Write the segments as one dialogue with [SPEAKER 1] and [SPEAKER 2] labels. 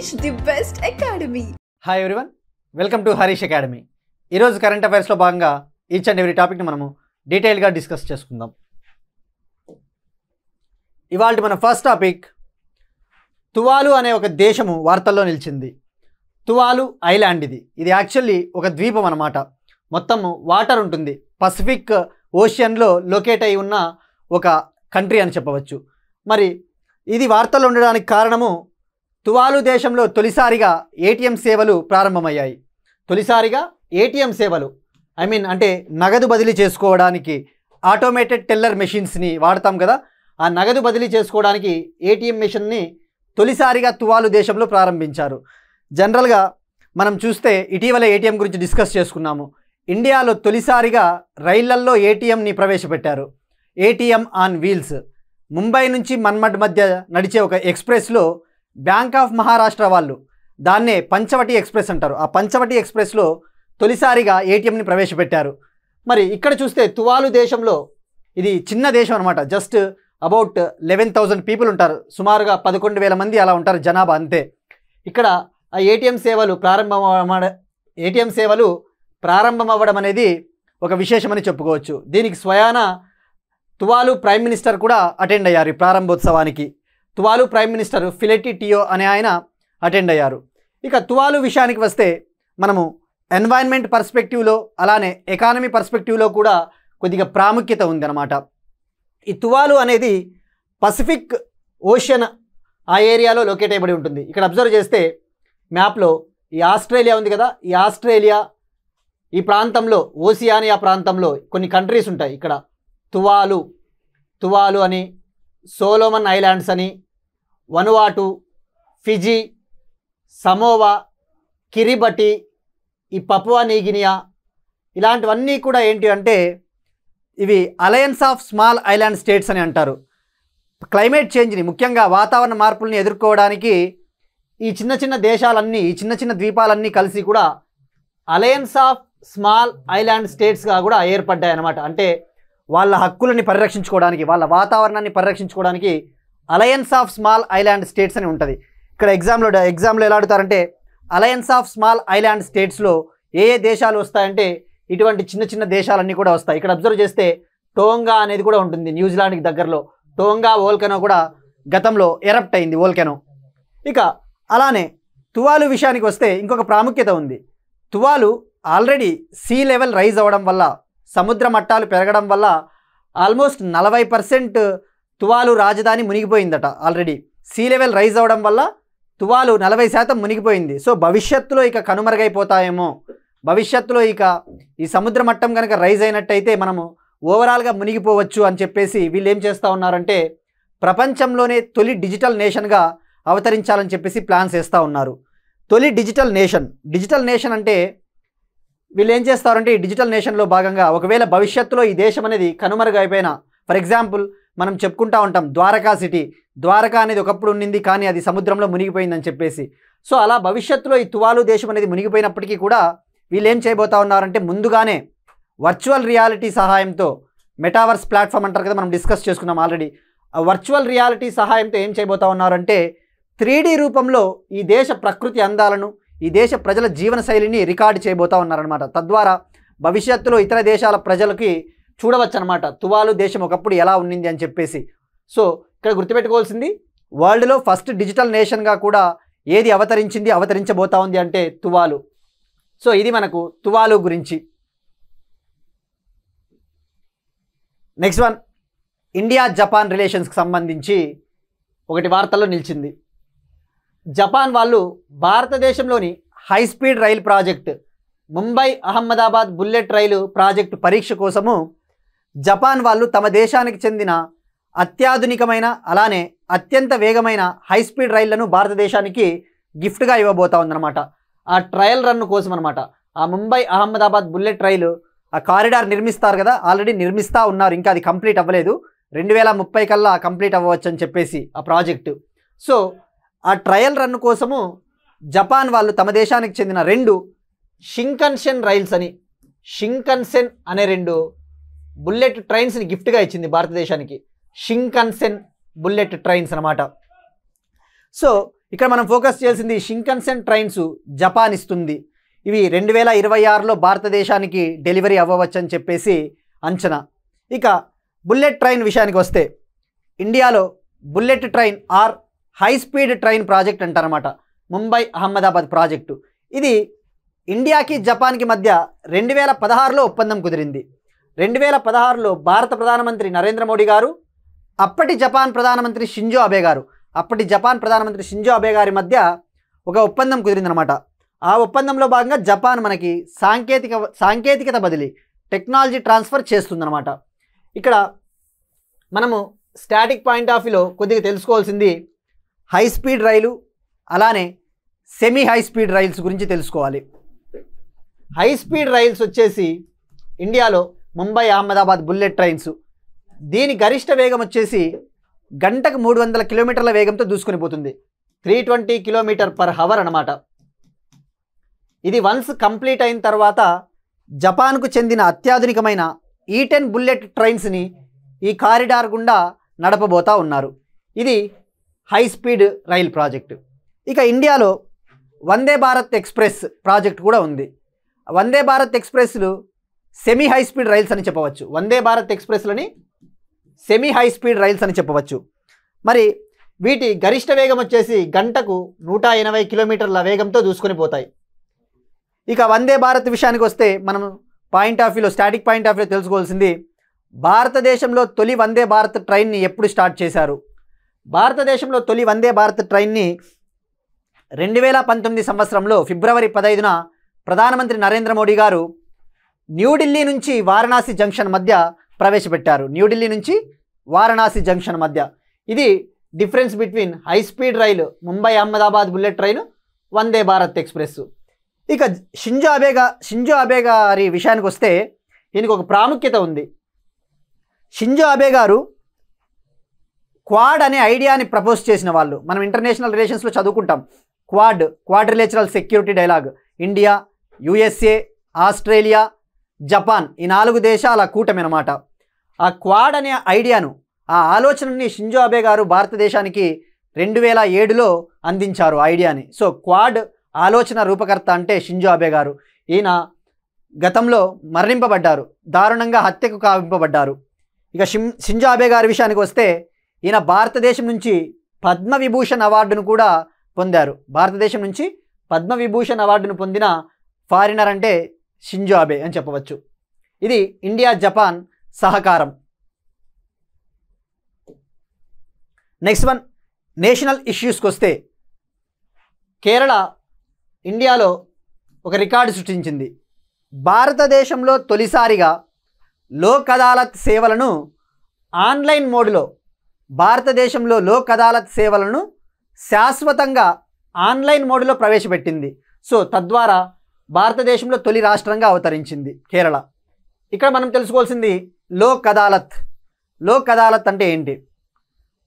[SPEAKER 1] Harish, the best academy.
[SPEAKER 2] Hi everyone, welcome to Harish academy. ఈరోజు current అఫైర్స్లో భాగంగా each and every టాపిక్ని మనము డీటెయిల్గా డిస్కస్ చేసుకుందాం. ఇవాళ మన ఫస్ట్ టాపిక్, తువాలు అనే ఒక దేశము వార్తల్లో నిలిచింది. తువాలు ఐలాండ్ ఇది యాక్చువల్లీ ఒక ద్వీపం అన్నమాట. మొత్తము వాటర్ ఉంటుంది, పసిఫిక్ ఓషియన్లో లొకేట్ అయి ఉన్న ఒక కంట్రీ అని చెప్పవచ్చు. మరి ఇది వార్తల్లో ఉండడానికి కారణము, తువాలు దేశంలో తొలిసారిగా ఏటీఎం సేవలు ప్రారంభమయ్యాయి. తొలిసారిగా ఏటీఎం సేవలు అంటే నగదు బదిలీ చేసుకోవడానికి ఆటోమేటెడ్ టెల్లర్ మెషిన్స్ని వాడతాం కదా, ఆ నగదు బదిలీ చేసుకోవడానికి ఏటీఎం మెషిన్ని తొలిసారిగా తువాలు దేశంలో ప్రారంభించారు. జనరల్గా మనం చూస్తే ఇటీవల ఏటీఎం గురించి డిస్కస్ చేసుకున్నాము. ఇండియాలో తొలిసారిగా రైళ్లల్లో ఏటీఎంని ప్రవేశపెట్టారు. ATM on wheels. ముంబై నుంచి మన్మడ్ మధ్య నడిచే ఒక ఎక్స్ప్రెస్లో బ్యాంక్ ఆఫ్ మహారాష్ట్ర వాళ్ళు దాన్నే పంచవటి ఎక్స్ప్రెస్ అంటారు. ఆ పంచవటి ఎక్స్ప్రెస్లో తొలిసారిగా ఏటీఎంని ప్రవేశపెట్టారు. మరి ఇక్కడ చూస్తే తువాలు దేశంలో, ఇది చిన్న దేశం అనమాట. జస్ట్ అబౌట్ 11,000 పీపుల్ ఉంటారు, సుమారుగా 11,000 మంది అలా ఉంటారు జనాభా, అంతే. ఇక్కడ ఆ ఏటీఎం సేవలు ప్రారంభమవ్వడం అనేది ఒక విశేషమని చెప్పుకోవచ్చు. దీనికి స్వయాన తువాలు ప్రైమ్ మినిస్టర్ కూడా అటెండ్ అయ్యారు ఈ ప్రారంభోత్సవానికి. తువాలు ప్రైమ్ మినిస్టర్ ఫిలెటి టియో అనే ఆయన అటెండ్ అయ్యారు. ఇక తువాలు విషయానికి వస్తే, మనము ఎన్వైర్న్మెంట్ పర్స్పెక్టివ్లో అలానే ఎకానమీ పర్స్పెక్టివ్లో కూడా కొద్దిగా ప్రాముఖ్యత ఉందన్నమాట. ఈ తువాలు అనేది పసిఫిక్ ఓషియన్ ఆ ఏరియాలో లొకేట్ అయ్యబడి ఉంటుంది. ఇక్కడ అబ్జర్వ్ చేస్తే మ్యాప్లో ఈ ఆస్ట్రేలియా ఉంది కదా, ఈ ఆస్ట్రేలియా ఈ ప్రాంతంలో, ఓసియానియా ప్రాంతంలో కొన్ని కంట్రీస్ ఉంటాయి. ఇక్కడ తువాలు అని, సోలోమన్ ఐలాండ్స్ అని, వనువాటు, ఫిజీ, సమోవా, కిరిబటి, ఈ పపువా న్యూగినియా, ఇలాంటివన్నీ కూడా ఏంటి అంటే ఇవి alliance of small island states అని అంటారు. క్లైమేట్ చేంజ్ని, ముఖ్యంగా వాతావరణ మార్పుల్ని ఎదుర్కోవడానికి ఈ చిన్న చిన్న దేశాలన్నీ, ఈ చిన్న చిన్న ద్వీపాలన్నీ కలిసి కూడా అలయన్స్ ఆఫ్ స్మాల్ ఐలాండ్ స్టేట్స్గా కూడా ఏర్పడ్డాయి అన్నమాట. అంటే వాళ్ళ హక్కులని పరిరక్షించుకోవడానికి, వాళ్ళ వాతావరణాన్ని పరిరక్షించుకోవడానికి alliance of small island states అని ఉంటుంది. ఇక్కడ ఎగ్జామ్లో ఎలా అడుగుతారంటే, అలయన్స్ ఆఫ్ స్మాల్ ఐలాండ్ స్టేట్స్లో ఏ ఏ దేశాలు వస్తాయంటే ఇటువంటి చిన్న చిన్న దేశాలన్నీ కూడా వస్తాయి. ఇక్కడ అబ్జర్వ్ చేస్తే టోంగా అనేది కూడా ఉంటుంది, న్యూజిలాండ్కి దగ్గరలో. టోంగా వోల్కెనో కూడా గతంలో ఎరప్ట్ అయింది, వోల్కెనో. ఇక అలానే తువాలు విషయానికి వస్తే ఇంకొక ప్రాముఖ్యత ఉంది. తువాలు ఆల్రెడీ సీ లెవెల్ రైజ్ అవ్వడం వల్ల, సముద్ర మట్టాలు పెరగడం వల్ల ఆల్మోస్ట్ 40% తువాలు రాజధాని మునిగిపోయిందట. ఆల్రెడీ సీ లెవెల్ రైజ్ అవ్వడం వల్ల తువాలు 40% మునిగిపోయింది. సో భవిష్యత్తులో ఇక కనుమరుగైపోతాయేమో, భవిష్యత్తులో ఇక ఈ సముద్ర మట్టం కనుక రైజ్ అయినట్టయితే మనము ఓవరాల్గా మునిగిపోవచ్చు అని చెప్పేసి వీళ్ళు ఏం చేస్తూ ఉన్నారంటే, ప్రపంచంలోనే తొలి డిజిటల్ నేషన్గా అవతరించాలని చెప్పేసి ప్లాన్స్ వేస్తూ ఉన్నారు. తొలి డిజిటల్ నేషన్ అంటే వీళ్ళు ఏం చేస్తారంటే, ఈ డిజిటల్ నేషన్లో భాగంగా ఒకవేళ భవిష్యత్తులో ఈ దేశం అనేది కనుమరుగైపోయినా, ఫర్ ఎగ్జాంపుల్ మనం చెప్పుకుంటూ ఉంటాం ద్వారకా సిటీ, ద్వారకా అనేది ఒకప్పుడు ఉండింది కానీ అది సముద్రంలో మునిగిపోయిందని చెప్పేసి. సో అలా భవిష్యత్తులో ఈ తువాలు దేశం అనేది మునిగిపోయినప్పటికీ కూడా వీళ్ళు ఏం చేయబోతా ఉన్నారంటే, ముందుగానే వర్చువల్ రియాలిటీ సహాయంతో, మెటావర్స్ ప్లాట్ఫామ్ అంటారు కదా, మనం డిస్కస్ చేసుకున్నాం ఆల్రెడీ. ఆ వర్చువల్ రియాలిటీ సహాయంతో ఏం చేయబోతా ఉన్నారంటే 3D రూపంలో ఈ దేశ ప్రకృతి అందాలను, ఈ దేశ ప్రజల జీవన శైలిని రికార్డు చేయబోతా ఉన్నారనమాట. తద్వారా భవిష్యత్తులో ఇతర దేశాల ప్రజలకి చూడవచ్చు అనమాట తువాలు దేశం ఒకప్పుడు ఎలా ఉండింది అని చెప్పేసి. సో ఇక్కడ గుర్తుపెట్టుకోవాల్సింది, వరల్డ్లో ఫస్ట్ డిజిటల్ నేషన్గా కూడా ఏది అవతరించబోతా ఉంది అంటే తువాలు. సో ఇది మనకు తువాలు గురించి. నెక్స్ట్ వన్, ఇండియా జపాన్ రిలేషన్స్కి సంబంధించి ఒకటి వార్తల్లో నిలిచింది. జపాన్ వాళ్ళు భారతదేశంలోని హై స్పీడ్ రైలు ప్రాజెక్ట్, ముంబై అహ్మదాబాద్ బుల్లెట్ రైలు ప్రాజెక్టు పరీక్ష కోసము జపాన్ వాళ్ళు తమ దేశానికి చెందిన అత్యాధునికమైన అలానే అత్యంత వేగమైన హై స్పీడ్ రైళ్లను భారతదేశానికి గిఫ్ట్గా ఇవ్వబోతా ఉందన్నమాట. ఆ ట్రయల్ రన్ కోసం అనమాట. ఆ ముంబై అహ్మదాబాద్ బుల్లెట్ రైలు, ఆ కారిడార్ నిర్మిస్తారు కదా, ఆల్రెడీ నిర్మిస్తూ ఉన్నారు, ఇంకా అది కంప్లీట్ అవ్వలేదు. 2030 కల్లా కంప్లీట్ అవ్వచ్చు అని చెప్పేసి ఆ ప్రాజెక్టు. సో ఆ ట్రయల్ రన్ కోసము జపాన్ వాళ్ళు తమ దేశానికి చెందిన 2 షింకన్సెన్ రైల్స్ అని, షింకన్సెన్ అనే 2 బుల్లెట్ ట్రైన్స్ని గిఫ్ట్గా ఇచ్చింది భారతదేశానికి. షింకన్సెన్ బుల్లెట్ ట్రైన్స్ అన్నమాట. సో ఇక్కడ మనం ఫోకస్ చేయాల్సింది షింకన్సెన్ ట్రైన్స్ జపాన్ ఇస్తుంది. ఇవి 2026లో భారతదేశానికి డెలివరీ అవ్వవచ్చని చెప్పేసి అంచనా. ఇక బుల్లెట్ ట్రైన్ విషయానికి వస్తే ఇండియాలో bullet train or high speed train project అంటారన్నమాట. ముంబై అహ్మదాబాద్ ప్రాజెక్టు. ఇది ఇండియాకి జపాన్కి మధ్య 2016లో ఒప్పందం కుదిరింది. 2016లో భారత ప్రధానమంత్రి నరేంద్ర మోడీ గారు, అప్పటి జపాన్ ప్రధానమంత్రి షింజో అబే గారి మధ్య ఒక ఒప్పందం కుదిరిందనమాట. ఆ ఒప్పందంలో భాగంగా జపాన్ మనకి సాంకేతికత బదిలీ, టెక్నాలజీ ట్రాన్స్ఫర్ చేస్తుందన్నమాట. ఇక్కడ మనము స్టాటిక్ పాయింట్ ఆఫ్ వ్యూలో కొద్దిగా తెలుసుకోవాల్సింది హై స్పీడ్ రైలు, అలానే సెమీ హై స్పీడ్ రైల్స్ గురించి తెలుసుకోవాలి. హై స్పీడ్ రైల్స్ వచ్చేసి ఇండియాలో ముంబై అహ్మదాబాద్ బుల్లెట్ ట్రైన్స్. దీని గరిష్ట వేగం వచ్చేసి గంటకు 300 కిలోమీటర్ల వేగంతో దూసుకొని పోతుంది. 320 km/h అన్నమాట. ఇది వన్స్ కంప్లీట్ అయిన తర్వాత జపాన్కు చెందిన అత్యాధునికమైన E10 బుల్లెట్ ట్రైన్స్ని ఈ కారిడార్ గుండా నడపబోతా ఉన్నారు. ఇది హై స్పీడ్ రైల్ ప్రాజెక్టు. ఇక ఇండియాలో వందే భారత్ ఎక్స్ప్రెస్ ప్రాజెక్ట్ కూడా ఉంది. వందే భారత్ ఎక్స్ప్రెస్లు సెమీ హై స్పీడ్ రైల్స్ అని చెప్పవచ్చు. వందే భారత్ ఎక్స్ప్రెస్లని సెమీ హై స్పీడ్ రైల్స్ అని చెప్పవచ్చు. మరి వీటి గరిష్ట వేగం వచ్చేసి గంటకు 180 కిలోమీటర్ల వేగంతో దూసుకొని పోతాయి. ఇక వందే భారత్ విషయానికి వస్తే మనం స్టాటిక్ పాయింట్ ఆఫ్ వ్యూలో తెలుసుకోవాల్సింది భారతదేశంలో తొలి వందే భారత్ ట్రైన్ని ఎప్పుడు స్టార్ట్ చేశారు. భారతదేశంలో తొలి వందే భారత్ ట్రైన్ని 2019 సంవత్సరంలో ఫిబ్రవరి 15న ప్రధానమంత్రి నరేంద్ర మోడీ గారు న్యూఢిల్లీ నుంచి వారణాసి జంక్షన్ మధ్య ప్రవేశపెట్టారు. న్యూఢిల్లీ నుంచి వారణాసి జంక్షన్ మధ్య. ఇది డిఫరెన్స్ బిట్వీన్ హై స్పీడ్ రైలు Mumbai Ahmedabad bullet train, Vande Bharat express. ఇక షింజో అబే గారి విషయానికి వస్తే దీనికి ఒక ప్రాముఖ్యత ఉంది. షింజో అబే గారు క్వాడ్ అనే ఐడియాని ప్రపోజ్ చేసిన వాళ్ళు. మనం ఇంటర్నేషనల్ రిలేషన్స్లో చదువుకుంటాం. Quadrilateral security dialogue. India, USA, Australia, Japan, ఈ 4 దేశాల కూటమి అన్నమాట. ఆ క్వాడ్ అనే ఐడియాను, ఆ ఆలోచనని షింజో అబే గారు భారతదేశానికి 2007లో అందించారు ఐడియాని. సో క్వాడ్ ఆలోచన రూపకర్త అంటే షింజో అబే గారు. ఈయన గతంలో మరణింపబడ్డారు, దారుణంగా హత్యకు కావింపబడ్డారు. ఇక షింజో అబే గారి విషయానికి వస్తే ఈయన భారతదేశం నుంచి పద్మవిభూషణ్ అవార్డును కూడా పొందారు. భారతదేశం నుంచి పద్మవిభూషణ్ అవార్డును పొందిన ఫారినర్ అంటే షింజో అబే అని చెప్పవచ్చు. ఇది ఇండియా జపాన్ సహకారం. నెక్స్ట్ వన్, నేషనల్ ఇష్యూస్కి వస్తే కేరళ ఇండియాలో ఒక రికార్డు సృష్టించింది. భారతదేశంలో తొలిసారిగా లోక్ అదాలత్ సేవలను ఆన్లైన్ మోడ్లో, భారతదేశంలో లోక్ అదాలత్ సేవలను శాశ్వతంగా ఆన్లైన్ మోడ్లో ప్రవేశపెట్టింది. సో తద్వారా భారతదేశంలో తొలి రాష్ట్రంగా అవతరించింది కేరళ. ఇక్కడ మనం తెలుసుకోవాల్సింది లోక్ అదాలత్ అంటే ఏంటి?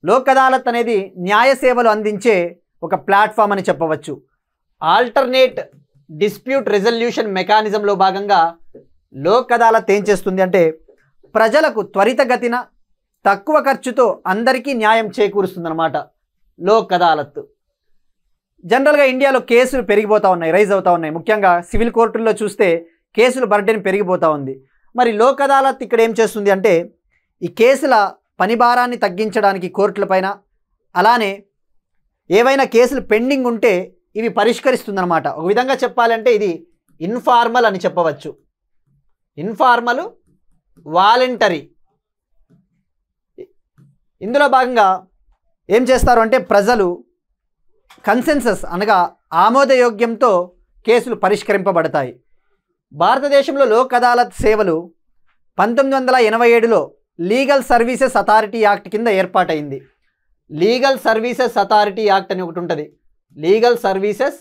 [SPEAKER 2] లోక్ అదాలత్ అనేది న్యాయ సేవలు అందించే ఒక ప్లాట్ఫామ్ అని చెప్పవచ్చు. ఆల్టర్నేట్ డిస్ప్యూట్ రెజల్యూషన్ మెకానిజంలో భాగంగా లోక్ అదాలత్ ఏం చేస్తుంది అంటే ప్రజలకు త్వరితగతిన తక్కువ ఖర్చుతో అందరికీ న్యాయం చేకూరుస్తుందన్నమాట లోక్ అదాలత్. జనరల్గా ఇండియాలో కేసులు పెరిగిపోతూ ఉన్నాయి, రైజ్ అవుతూ ఉన్నాయి. ముఖ్యంగా సివిల్ కోర్టుల్లో చూస్తే కేసుల బర్డెన్ పెరిగిపోతూ ఉంది. మరి లోక్ అదాలత్ ఇక్కడ ఏం చేస్తుంది అంటే ఈ కేసుల పని భారాన్ని తగ్గించడానికి కోర్టులపైన, అలానే ఏవైనా కేసులు పెండింగ్ ఉంటే ఇవి పరిష్కరిస్తుందన్నమాట. ఒక విధంగా చెప్పాలంటే ఇది ఇన్ఫార్మల్ అని చెప్పవచ్చు. Informal, voluntary. ఇందులో భాగంగా ఏం చేస్తారు అంటే ప్రజలు కన్సెన్సస్ అనగా ఆమోదయోగ్యంతో కేసులు పరిష్కరింపబడతాయి. భారతదేశంలో లోక్ అదాలత్ సేవలు 1987లో లీగల్ సర్వీసెస్ అథారిటీ యాక్ట్ కింద ఏర్పాటైంది. లీగల్ సర్వీసెస్ అథారిటీ యాక్ట్ అని ఒకటి ఉంటుంది. లీగల్ సర్వీసెస్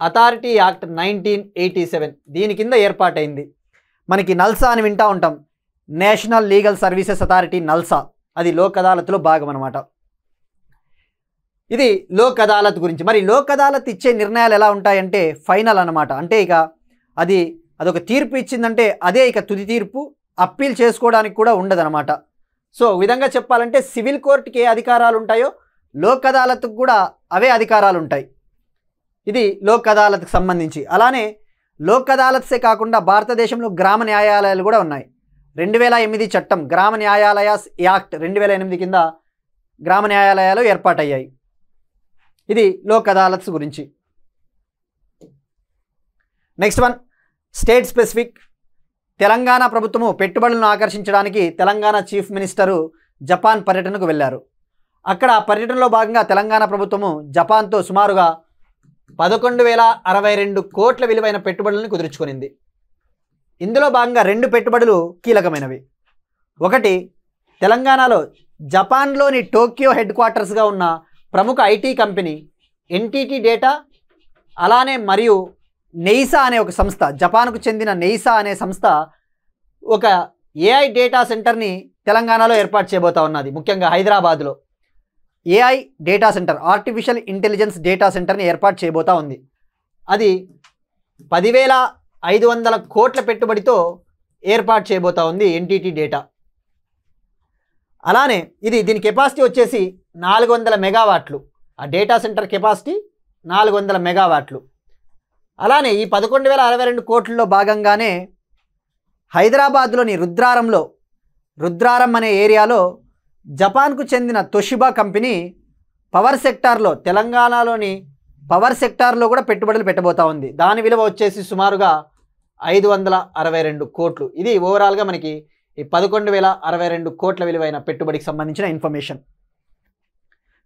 [SPEAKER 2] అథారిటీ యాక్ట్ 1987 దీని కింద ఏర్పాటైంది. మనకి నల్సా అని వింటూ ఉంటాం. National legal services authority NALSA, అది లోక్ అదాలత్లో భాగం అన్నమాట. ఇది లోక్ అదాలత్ గురించి. మరి లోక్ అదాలత్ ఇచ్చే నిర్ణయాలు ఎలా ఉంటాయంటే ఫైనల్ అన్నమాట. అంటే ఇక అదొక తీర్పు ఇచ్చిందంటే అదే ఇక తుది తీర్పు, అప్పీల్ చేసుకోవడానికి కూడా ఉండదన్నమాట. సో విధంగా చెప్పాలంటే సివిల్ కోర్టుకి ఏ అధికారాలు ఉంటాయో లోక్ అదాలత్కు కూడా అవే అధికారాలు ఉంటాయి. ఇది లోక్ అదాలత్కు సంబంధించి. అలానే లోక్ అదాలత్సే కాకుండా భారతదేశంలో గ్రామ న్యాయాలయాలు కూడా ఉన్నాయి. 2008 చట్టం గ్రామ న్యాయాలయ యాక్ట్ 2008 కింద గ్రామ న్యాయాలయాలు ఏర్పాటయ్యాయి. ఇది లోక్ అదాలత్స్ గురించి. Next one state specific. Telangana ప్రభుత్వము పెట్టుబడులను ఆకర్షించడానికి తెలంగాణ చీఫ్ మినిస్టరు జపాన్ పర్యటనకు వెళ్ళారు. అక్కడ పర్యటనలో భాగంగా తెలంగాణ ప్రభుత్వము జపాన్తో సుమారుగా 11,062 కోట్ల విలువైన పెట్టుబడులను కుదుర్చుకునింది. ఇందులో భాగంగా 2 పెట్టుబడులు కీలకమైనవి. ఒకటి, తెలంగాణలో జపాన్లోని టోక్యో హెడ్ క్వార్టర్స్గా ఉన్న ప్రముఖ ఐటీ కంపెనీ ఎన్టీటీ డేటా, అలానే మరియు నెయిసా అనే ఒక సంస్థ, జపాన్కు చెందిన నెయిసా అనే సంస్థ ఒక ఏఐ డేటా సెంటర్ని తెలంగాణలో ఏర్పాటు చేయబోతా ఉన్నది. ముఖ్యంగా హైదరాబాద్లో AI data centre, artificial intelligence data సెంటర్ని ఏర్పాటు చేయబోతా ఉంది. అది 10,500 కోట్ల పెట్టుబడితో ఏర్పాటు చేయబోతా ఉంది ఎన్టీటీ డేటా. అలానే దీని కెపాసిటీ వచ్చేసి 400 మెగావాట్లు. ఆ డేటా సెంటర్ కెపాసిటీ 400 మెగావాట్లు. అలానే ఈ 11,062 కోట్లలో భాగంగానే హైదరాబాద్లోని రుద్రారం అనే ఏరియాలో జపాన్కు చెందిన తొషిబా కంపెనీ పవర్ సెక్టార్లో, తెలంగాణలోని పవర్ సెక్టార్లో కూడా పెట్టుబడులు పెట్టబోతా ఉంది. దాని విలువ వచ్చేసి సుమారుగా 562 కోట్లు. ఇది ఓవరాల్గా మనకి ఈ 11,062 కోట్ల విలువైన పెట్టుబడికి సంబంధించిన ఇన్ఫర్మేషన్.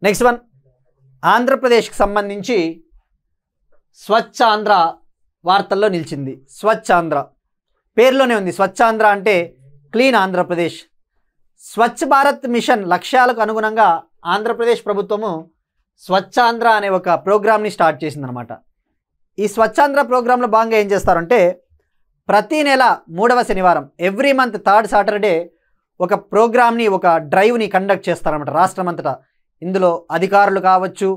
[SPEAKER 2] నెక్స్ట్ వన్ ఆంధ్రప్రదేశ్కి సంబంధించి స్వచ్ఛ ఆంధ్ర వార్తల్లో నిలిచింది. స్వచ్ఛ ఆంధ్ర పేరులోనే ఉంది. స్వచ్ఛ ఆంధ్ర అంటే క్లీన్ ఆంధ్రప్రదేశ్. స్వచ్ఛ భారత్ మిషన్ లక్ష్యాలకు అనుగుణంగా ఆంధ్రప్రదేశ్ ప్రభుత్వము స్వచ్ఛాంధ్ర అనే ఒక ప్రోగ్రామ్ని స్టార్ట్ చేసిందనమాట. ఈ స్వచ్ఛాంధ్ర ప్రోగ్రాంలో భాగంగా ఏం చేస్తారంటే ప్రతి నెల 3వ శనివారం, ఎవ్రీ మంత్ 3rd సాటర్డే ఒక ప్రోగ్రామ్ని, ఒక డ్రైవ్ని కండక్ట్ చేస్తారన్నమాట రాష్ట్రమంతటా. ఇందులో అధికారులు కావచ్చు,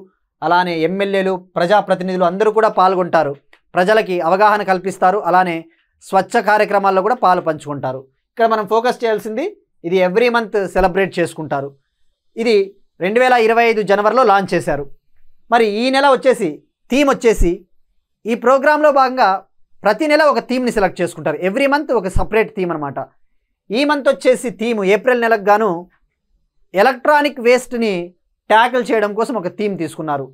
[SPEAKER 2] అలానే ఎమ్మెల్యేలు, ప్రజాప్రతినిధులు అందరూ కూడా పాల్గొంటారు. ప్రజలకి అవగాహన కల్పిస్తారు. అలానే స్వచ్ఛ కార్యక్రమాల్లో కూడా పాలు పంచుకుంటారు. ఇక్కడ మనం ఫోకస్ చేయాల్సింది ఇది ఎవ్రీ మంత్ సెలబ్రేట్ చేసుకుంటారు. ఇది 2025 జనవరిలో లాంచ్ చేశారు. మరి ఈ నెల వచ్చేసి థీమ్ వచ్చేసి ఈ ప్రోగ్రాంలో భాగంగా ప్రతి నెల ఒక థీమ్ని సెలెక్ట్ చేసుకుంటారు. ఎవ్రీ మంత్ ఒక సపరేట్ థీమ్ అనమాట. ఈ మంత్ వచ్చేసి థీమ్ ఏప్రిల్ నెలకు గాను ఎలక్ట్రానిక్ వేస్ట్ని ట్యాకిల్ చేయడం కోసం ఒక థీమ్ తీసుకున్నారు.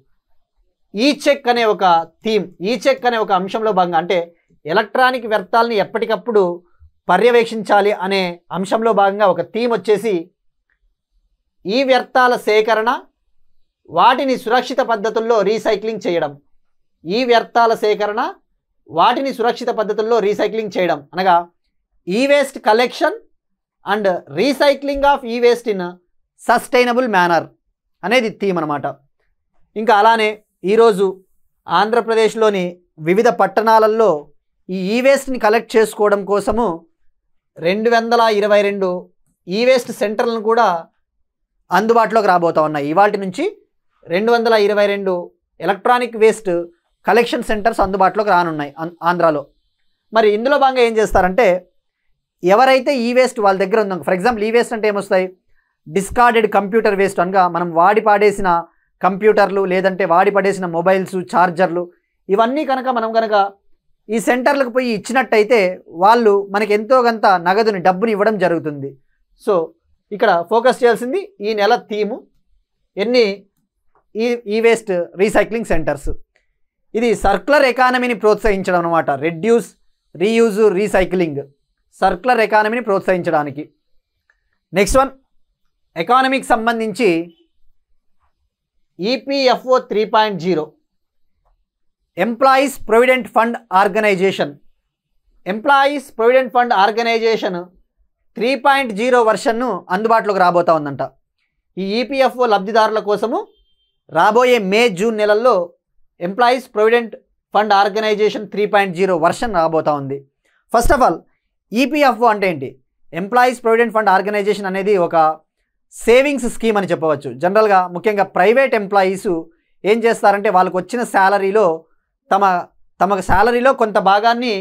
[SPEAKER 2] ఈ చెక్ అనే ఒక థీమ్, ఈ చెక్ అనే ఒక అంశంలో భాగంగా, అంటే ఎలక్ట్రానిక్ వ్యర్థాలని ఎప్పటికప్పుడు పర్యవేక్షించాలి అనే అంశంలో భాగంగా ఒక థీమ్ వచ్చేసి ఈ వ్యర్థాల సేకరణ, వాటిని సురక్షిత పద్ధతుల్లో రీసైక్లింగ్ చేయడం. ఈ వ్యర్థాల సేకరణ, వాటిని సురక్షిత పద్ధతుల్లో రీసైక్లింగ్ చేయడం అనగా ఈ waste collection and recycling of ఈ వేస్ట్ ఇన్ సస్టైనబుల్ మేనర్ అనేది థీమ్ అనమాట. ఇంకా అలానే ఈరోజు ఆంధ్రప్రదేశ్లోని వివిధ పట్టణాలలో ఈ వేస్ట్ని కలెక్ట్ చేసుకోవడం కోసము 222 ఈ వేస్ట్ సెంటర్లను కూడా అందుబాటులోకి రాబోతా ఉన్నాయి. ఇవాటి నుంచి 222 ఎలక్ట్రానిక్ వేస్ట్ కలెక్షన్ సెంటర్స్ అందుబాటులోకి రానున్నాయి ఆంధ్రాలో. మరి ఇందులో భాగంగా ఏం చేస్తారంటే ఎవరైతే ఈ వేస్ట్ వాళ్ళ దగ్గర ఉందో, ఫర్ ఎగ్జాంపుల్ ఈ వేస్ట్ అంటే ఏమొస్తాయి, డిస్కార్డెడ్ కంప్యూటర్ వేస్ట్ అనగా మనం వాడి పాడేసిన కంప్యూటర్లు, లేదంటే వాడి పడేసిన మొబైల్స్, ఛార్జర్లు, ఇవన్నీ మనం కనుక ఈ సెంటర్లకు పోయి ఇచ్చినట్టయితే వాళ్ళు మనకి ఎంతో కొంత నగదుని, డబ్బుని ఇవ్వడం జరుగుతుంది. సో ఇక్కడ ఫోకస్ చేయాల్సింది ఈ నెల థీము ఎన్ని ఈ వేస్ట్ రీసైక్లింగ్ సెంటర్స్. ఇది సర్క్యులర్ ఎకానమీని ప్రోత్సహించడం అనమాట. రెడ్యూస్, రీయూజ్, రీసైక్లింగ్, సర్క్యులర్ ఎకానమీని ప్రోత్సహించడానికి. నెక్స్ట్ వన్ ఎకానమీకి సంబంధించి EPFO 3.0 employees provident fund organization. Employees provident fund organization 3.0 వర్షన్ను అందుబాటులోకి రాబోతా ఉందంట. ఈ ఈపీఎఫ్ఓ లబ్ధిదారుల కోసము రాబోయే మే, జూన్ నెలల్లో employees provident fund organization 3.0 version రాబోతా ఉంది. ఫస్ట్ ఆఫ్ ఆల్ ఈపీఎఫ్ఓ అంటే ఏంటి? ఎంప్లాయీస్ ప్రొవిడెంట్ ఫండ్ ఆర్గనైజేషన్ అనేది ఒక సేవింగ్స్ స్కీమ్ అని చెప్పవచ్చు. జనరల్గా ముఖ్యంగా ప్రైవేట్ ఎంప్లాయీస్ ఏం చేస్తారంటే వాళ్ళకు వచ్చిన శాలరీలో తమ శాలరీలో కొంత భాగాన్ని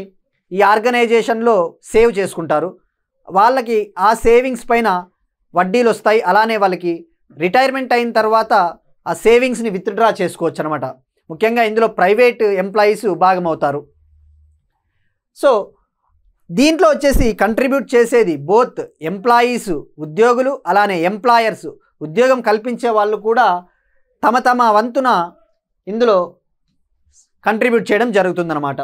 [SPEAKER 2] ఈ ఆర్గనైజేషన్లో సేవ్ చేసుకుంటారు. వాళ్ళకి ఆ సేవింగ్స్ పైన వడ్డీలు వస్తాయి. అలానే వాళ్ళకి రిటైర్మెంట్ అయిన తర్వాత ఆ సేవింగ్స్ని విత్డ్రా చేసుకోవచ్చు అనమాట. ముఖ్యంగా ఇందులో ప్రైవేట్ ఎంప్లాయీస్ భాగమవుతారు. సో దీంట్లో వచ్చేసి కంట్రిబ్యూట్ చేసేది బోత్ ఎంప్లాయీస్ ఉద్యోగులు, అలానే ఎంప్లాయర్స్ ఉద్యోగం కల్పించే వాళ్ళు కూడా తమ తమ వంతున ఇందులో కంట్రిబ్యూట్ చేయడం జరుగుతుందన్నమాట.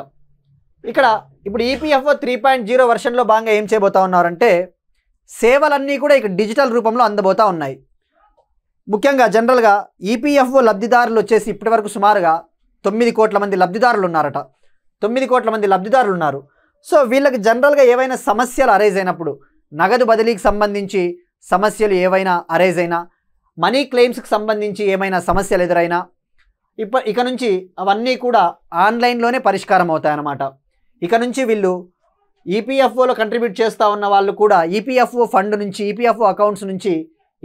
[SPEAKER 2] ఇక్కడ ఇప్పుడు ఈపీఎఫ్ఓ 3.0 వర్షన్లో భాగంగా ఏం చేయబోతా ఉన్నారంటే సేవలన్నీ కూడా ఇక డిజిటల్ రూపంలో అందబోతూ ఉన్నాయి. ముఖ్యంగా జనరల్గా ఈపీఎఫ్ఓ లబ్ధిదారులు వచ్చేసి ఇప్పటివరకు సుమారుగా 9 కోట్ల మంది లబ్ధిదారులు ఉన్నారట. 9 కోట్ల మంది లబ్ధిదారులు ఉన్నారు. సో వీళ్ళకి జనరల్గా ఏవైనా సమస్యలు అరైజ్ అయినప్పుడు, నగదు బదిలీకి సంబంధించి సమస్యలు ఏవైనా అరైజ్ అయినా, మనీ క్లెయిమ్స్కి సంబంధించి ఏమైనా సమస్యలు ఎదురైనా ఇక నుంచి అవన్నీ కూడా ఆన్లైన్లోనే పరిష్కారం అవుతాయన్నమాట. ఇక నుంచి వీళ్ళు ఈపీఎఫ్ఓలో కంట్రిబ్యూట్ చేస్తూ ఉన్న వాళ్ళు కూడా ఈపీఎఫ్ఓ ఫండ్ నుంచి, ఈపీఎఫ్ఓ అకౌంట్స్ నుంచి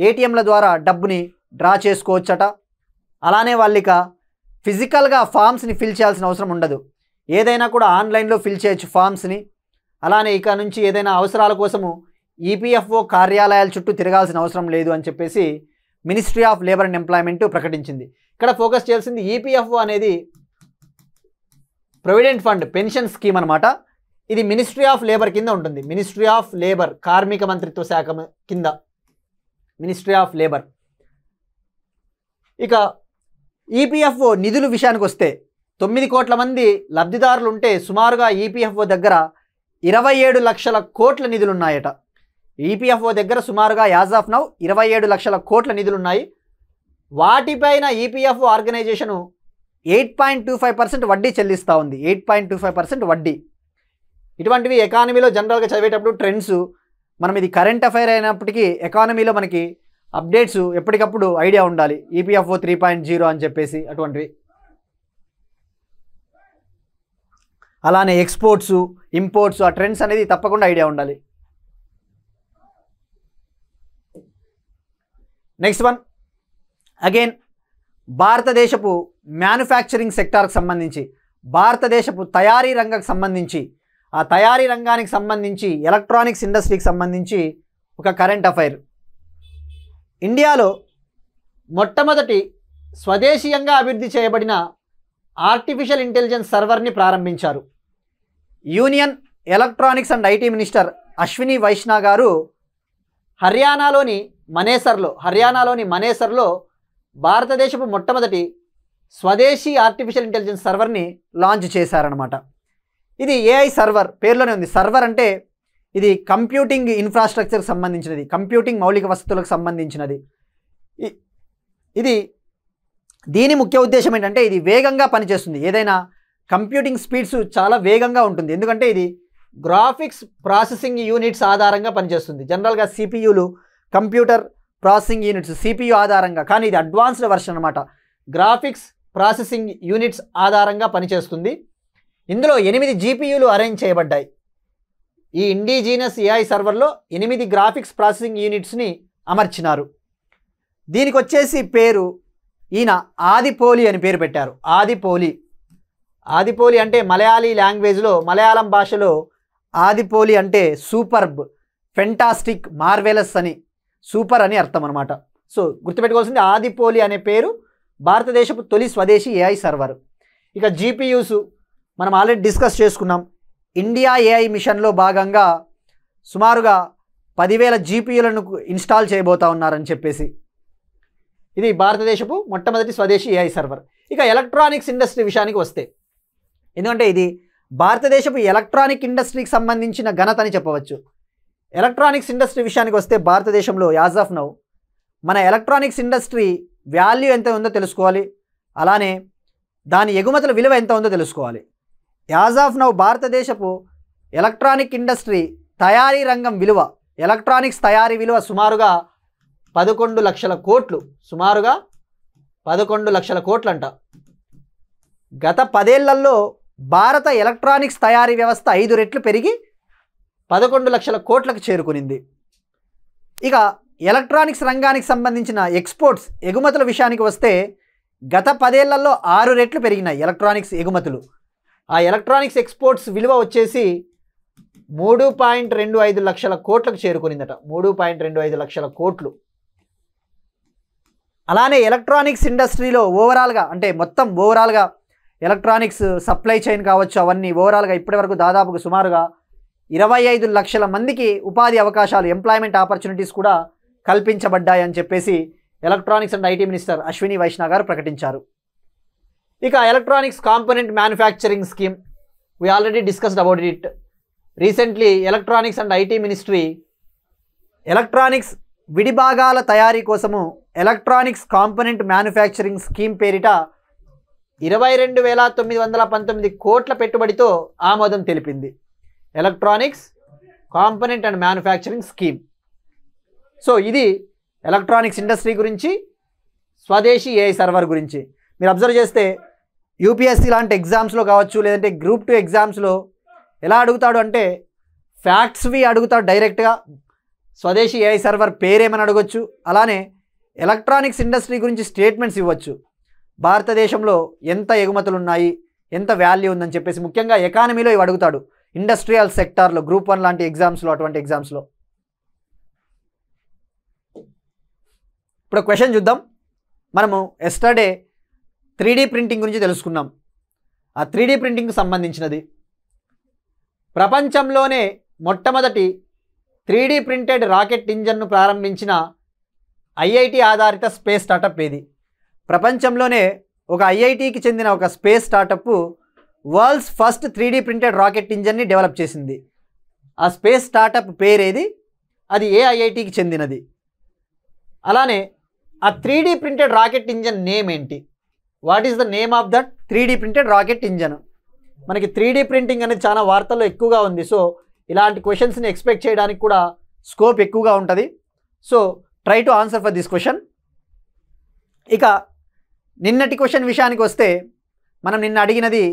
[SPEAKER 2] ఏటీఎంల ద్వారా డబ్బుని డ్రా చేసుకోవచ్చట. అలానే వాళ్ళిక ఫిజికల్గా ఫామ్స్ని ఫిల్ చేయాల్సిన అవసరం ఉండదు. ఏదైనా కూడా ఆన్లైన్లో ఫిల్ చేయొచ్చు ఫామ్స్ని. అలానే ఇక నుంచి ఏదైనా అవసరాల కోసము ఈపీఎఫ్ఓ కార్యాలయాల చుట్టూ తిరగాల్సిన అవసరం లేదు అని చెప్పేసి ministry of labour and employment ప్రకటించింది. ఇక్కడ ఫోకస్ చేయాల్సింది ఈపీఎఫ్ఓ అనేది ప్రొవిడెంట్ ఫండ్ పెన్షన్ స్కీమ్ అనమాట. ఇది మినిస్ట్రీ ఆఫ్ లేబర్ కింద ఉంటుంది. మినిస్ట్రీ ఆఫ్ లేబర్, కార్మిక మంత్రిత్వ శాఖ కింద మినిస్ట్రీ ఆఫ్ లేబర్. ఇక ఈపీఎఫ్ఓ నిధుల విషయానికి వస్తే 9 కోట్ల మంది లబ్ధిదారులు ఉంటే సుమారుగా ఈపీఎఫ్ఓ దగ్గర 27 లక్షల కోట్ల నిధులు ఉన్నాయట. ఈపీఎఫ్ఓ దగ్గర సుమారుగా యాజ్ ఆఫ్ నౌ 27 లక్షల కోట్ల నిధులు ఉన్నాయి. వాటిపైన ఈపీఎఫ్ఓ ఆర్గనైజేషను 8.25% వడ్డీ చెల్లిస్తూ ఉంది. 8.25% వడ్డీ. ఇటువంటివి ఎకానమీలో జనరల్గా చదివేటప్పుడు ట్రెండ్స్, మనం ఇది కరెంట్ అఫైర్ అయినప్పటికీ ఎకానమీలో మనకి అప్డేట్స్ ఎప్పటికప్పుడు ఐడియా ఉండాలి. ఈపీఎఫ్ఓ 3.0 అని చెప్పేసి అటువంటివి. అలానే ఎక్స్పోర్ట్స్, ఇంపోర్ట్స్, ఆ ట్రెండ్స్ అనేది తప్పకుండా ఐడియా ఉండాలి. నెక్స్ట్ వన్ అగైన్ భారతదేశపు మ్యానుఫ్యాక్చరింగ్ సెక్టార్కి సంబంధించి, భారతదేశపు తయారీ రంగకు సంబంధించి, ఆ తయారీ రంగానికి సంబంధించి ఎలక్ట్రానిక్స్ ఇండస్ట్రీకి సంబంధించి ఒక కరెంట్ అఫైర్. ఇండియాలో మొట్టమొదటి స్వదేశీయంగా అభివృద్ధి చేయబడిన ఆర్టిఫిషియల్ ఇంటెలిజెన్స్ సర్వర్ని ప్రారంభించారు. Union electronics and IT minister Ashwini Vaishnaw గారు హర్యానాలోని మనేసర్లో భారతదేశపు మొట్టమొదటి స్వదేశీ ఆర్టిఫిషియల్ ఇంటెలిజెన్స్ సర్వర్ని లాంచ్ చేశారనమాట. ఇది ఏఐ సర్వర్, పేరులోనే ఉంది. సర్వర్ అంటే ఇది కంప్యూటింగ్ ఇన్ఫ్రాస్ట్రక్చర్కి సంబంధించినది, కంప్యూటింగ్ మౌలిక వసతులకు సంబంధించినది. దీని ముఖ్య ఉద్దేశం ఏంటంటే ఇది వేగంగా పనిచేస్తుంది. ఏదైనా కంప్యూటింగ్ స్పీడ్స్ చాలా వేగంగా ఉంటుంది. ఎందుకంటే ఇది గ్రాఫిక్స్ ప్రాసెసింగ్ యూనిట్స్ ఆధారంగా పనిచేస్తుంది. జనరల్గా సిపియులు, కంప్యూటర్ ప్రాసెసింగ్ యూనిట్స్, సిపియు ఆధారంగా, కానీ ఇది అడ్వాన్స్డ్ వర్షన్ అనమాట. గ్రాఫిక్స్ ప్రాసెసింగ్ యూనిట్స్ ఆధారంగా పనిచేస్తుంది. ఇందులో 8 జీపీయూలు అరేంజ్ చేయబడ్డాయి. ఈ ఇండిజీనస్ ఏఐ సర్వర్లో 8 గ్రాఫిక్స్ ప్రాసెసింగ్ యూనిట్స్ని అమర్చినారు. దీనికి వచ్చేసి పేరు ఈయన ఆదిపోలి అని పేరు పెట్టారు. ఆదిపోలి అంటే మలయాళీ లాంగ్వేజ్లో, మలయాళం భాషలో ఆదిపోలి అంటే సూపర్బ్, ఫెంటాస్టిక్, మార్వెలస్ అని, సూపర్ అని అర్థం అనమాట. సో గుర్తుపెట్టుకోవాల్సింది ఆదిపోలి అనే పేరు భారతదేశపు తొలి స్వదేశీ ఏఐ సర్వర్. ఇక జీపీయూస్ మనం ఆల్రెడీ డిస్కస్ చేసుకున్నాం. ఇండియా ఏఐ మిషన్లో భాగంగా సుమారుగా 10,000 జీపీయూలను ఇన్స్టాల్ చేయబోతా ఉన్నారని చెప్పేసి. ఇది భారతదేశపు మొట్టమొదటి స్వదేశీ ఏఐ సర్వర్. ఇక ఎలక్ట్రానిక్స్ ఇండస్ట్రీ విషయానికి వస్తే, ఎందుకంటే ఇది భారతదేశపు ఎలక్ట్రానిక్ ఇండస్ట్రీకి సంబంధించిన ఘనత అని చెప్పవచ్చు. ఎలక్ట్రానిక్స్ ఇండస్ట్రీ విషయానికి వస్తే భారతదేశంలో యాజ్ ఆఫ్ నౌ మన ఎలక్ట్రానిక్స్ ఇండస్ట్రీ వాల్యూ ఎంత ఉందో తెలుసుకోవాలి. అలానే దాని ఎగుమతుల విలువ ఎంత ఉందో తెలుసుకోవాలి. యాజ్ ఆఫ్ నౌ భారతదేశపు ఎలక్ట్రానిక్ ఇండస్ట్రీ తయారీ రంగం విలువ, ఎలక్ట్రానిక్స్ తయారీ విలువ సుమారుగా 11 లక్షల కోట్లు. సుమారుగా 11 లక్షల కోట్లంట. గత 10 ఏళ్లలో భారత ఎలక్ట్రానిక్స్ తయారీ వ్యవస్థ 5 రెట్లు పెరిగి 11 లక్షల కోట్లకు చేరుకునింది. ఇక ఎలక్ట్రానిక్స్ రంగానికి సంబంధించిన ఎక్స్పోర్ట్స్, ఎగుమతుల విషయానికి వస్తే గత 10 ఏళ్లలో 6 రెట్లు పెరిగినాయి ఎలక్ట్రానిక్స్ ఎగుమతులు. ఆ ఎలక్ట్రానిక్స్ ఎక్స్పోర్ట్స్ విలువ వచ్చేసి 3.25 లక్షల కోట్లకు చేరుకునిందట. 3.25 లక్షల కోట్లు. అలానే ఎలక్ట్రానిక్స్ ఇండస్ట్రీలో ఓవరాల్గా అంటే మొత్తం ఓవరాల్గా ఎలక్ట్రానిక్స్ సప్లై చైన్ కావచ్చు, అవన్నీ ఓవరాల్గా ఇప్పటివరకు దాదాపుగా సుమారుగా 25 లక్షల మందికి ఉపాధి అవకాశాలు, ఎంప్లాయ్మెంట్ ఆపర్చునిటీస్ కూడా కల్పించబడ్డాయని చెప్పేసి electronics and IT minister Ashwini Vaishnaw గారు ప్రకటించారు. ఇక electronics component manufacturing scheme we already discussed about it. Recently electronics and IT ministry electronics విడిభాగాల తయారీ కోసము ఎలక్ట్రానిక్స్ కాంపోనెంట్ మ్యానుఫ్యాక్చరింగ్ స్కీమ్ పేరిట 22,919 కోట్ల పెట్టుబడితో ఆమోదం తెలిపింది. Electronics component and manufacturing scheme. So ఇది ఎలక్ట్రానిక్స్ ఇండస్ట్రీ గురించి, స్వదేశీ ఏఐ సర్వర్ గురించి. మీరు అబ్జర్వ్ చేస్తే యూపీఎస్సీ లాంటి ఎగ్జామ్స్లో కావచ్చు, లేదంటే గ్రూప్ 2 ఎగ్జామ్స్లో ఎలా అడుగుతాడు అంటే ఫ్యాక్ట్స్వి అడుగుతాడు డైరెక్ట్గా. స్వదేశీ ఏఐ సర్వర్ పేరేమని అడగొచ్చు, అలానే ఎలక్ట్రానిక్స్ ఇండస్ట్రీ గురించి స్టేట్మెంట్స్ ఇవ్వచ్చు. భారతదేశంలో ఎంత ఎగుమతులు ఉన్నాయి, ఎంత వాల్యూ ఉందని చెప్పేసి ముఖ్యంగా ఎకానమీలో ఇవి అడుగుతాడు. ఇండస్ట్రియల్ సెక్టార్లో గ్రూప్ 1 లాంటి ఎగ్జామ్స్లో, అటువంటి ఎగ్జామ్స్లో. ఇప్పుడు క్వశ్చన్ చూద్దాం. మనము ఎస్టర్డే 3D ప్రింటింగ్ గురించి తెలుసుకున్నాం. ఆ 3D ప్రింటింగ్కి సంబంధించినది ప్రపంచంలోనే మొట్టమొదటి 3D ప్రింటెడ్ రాకెట్ ఇంజన్ను ప్రారంభించిన ఐఐటి ఆధారిత స్పేస్ స్టార్టప్ ఏది? ప్రపంచంలోనే ఒక ఐఐటికి చెందిన ఒక space startup world's first 3D printed rocket ఇంజన్ని డెవలప్ చేసింది. ఆ స్పేస్ స్టార్టప్ పేరేది? అది ఏ ఐఐటికి చెందినది? అలానే ఆ 3D printed rocket engine name ఏంటి? What is the name of that 3D printed rocket engine? మనకి 3D ప్రింటింగ్ అనేది చాలా వార్తల్లో ఎక్కువగా ఉంది. సో ఇలాంటి క్వశ్చన్స్ని ఎక్స్పెక్ట్ చేయడానికి కూడా స్కోప్ ఎక్కువగా ఉంటుంది. So try to answer for this question. ఇక నిన్నటి క్వశ్చన్ విషయానికి వస్తే, మనం నిన్న అడిగినది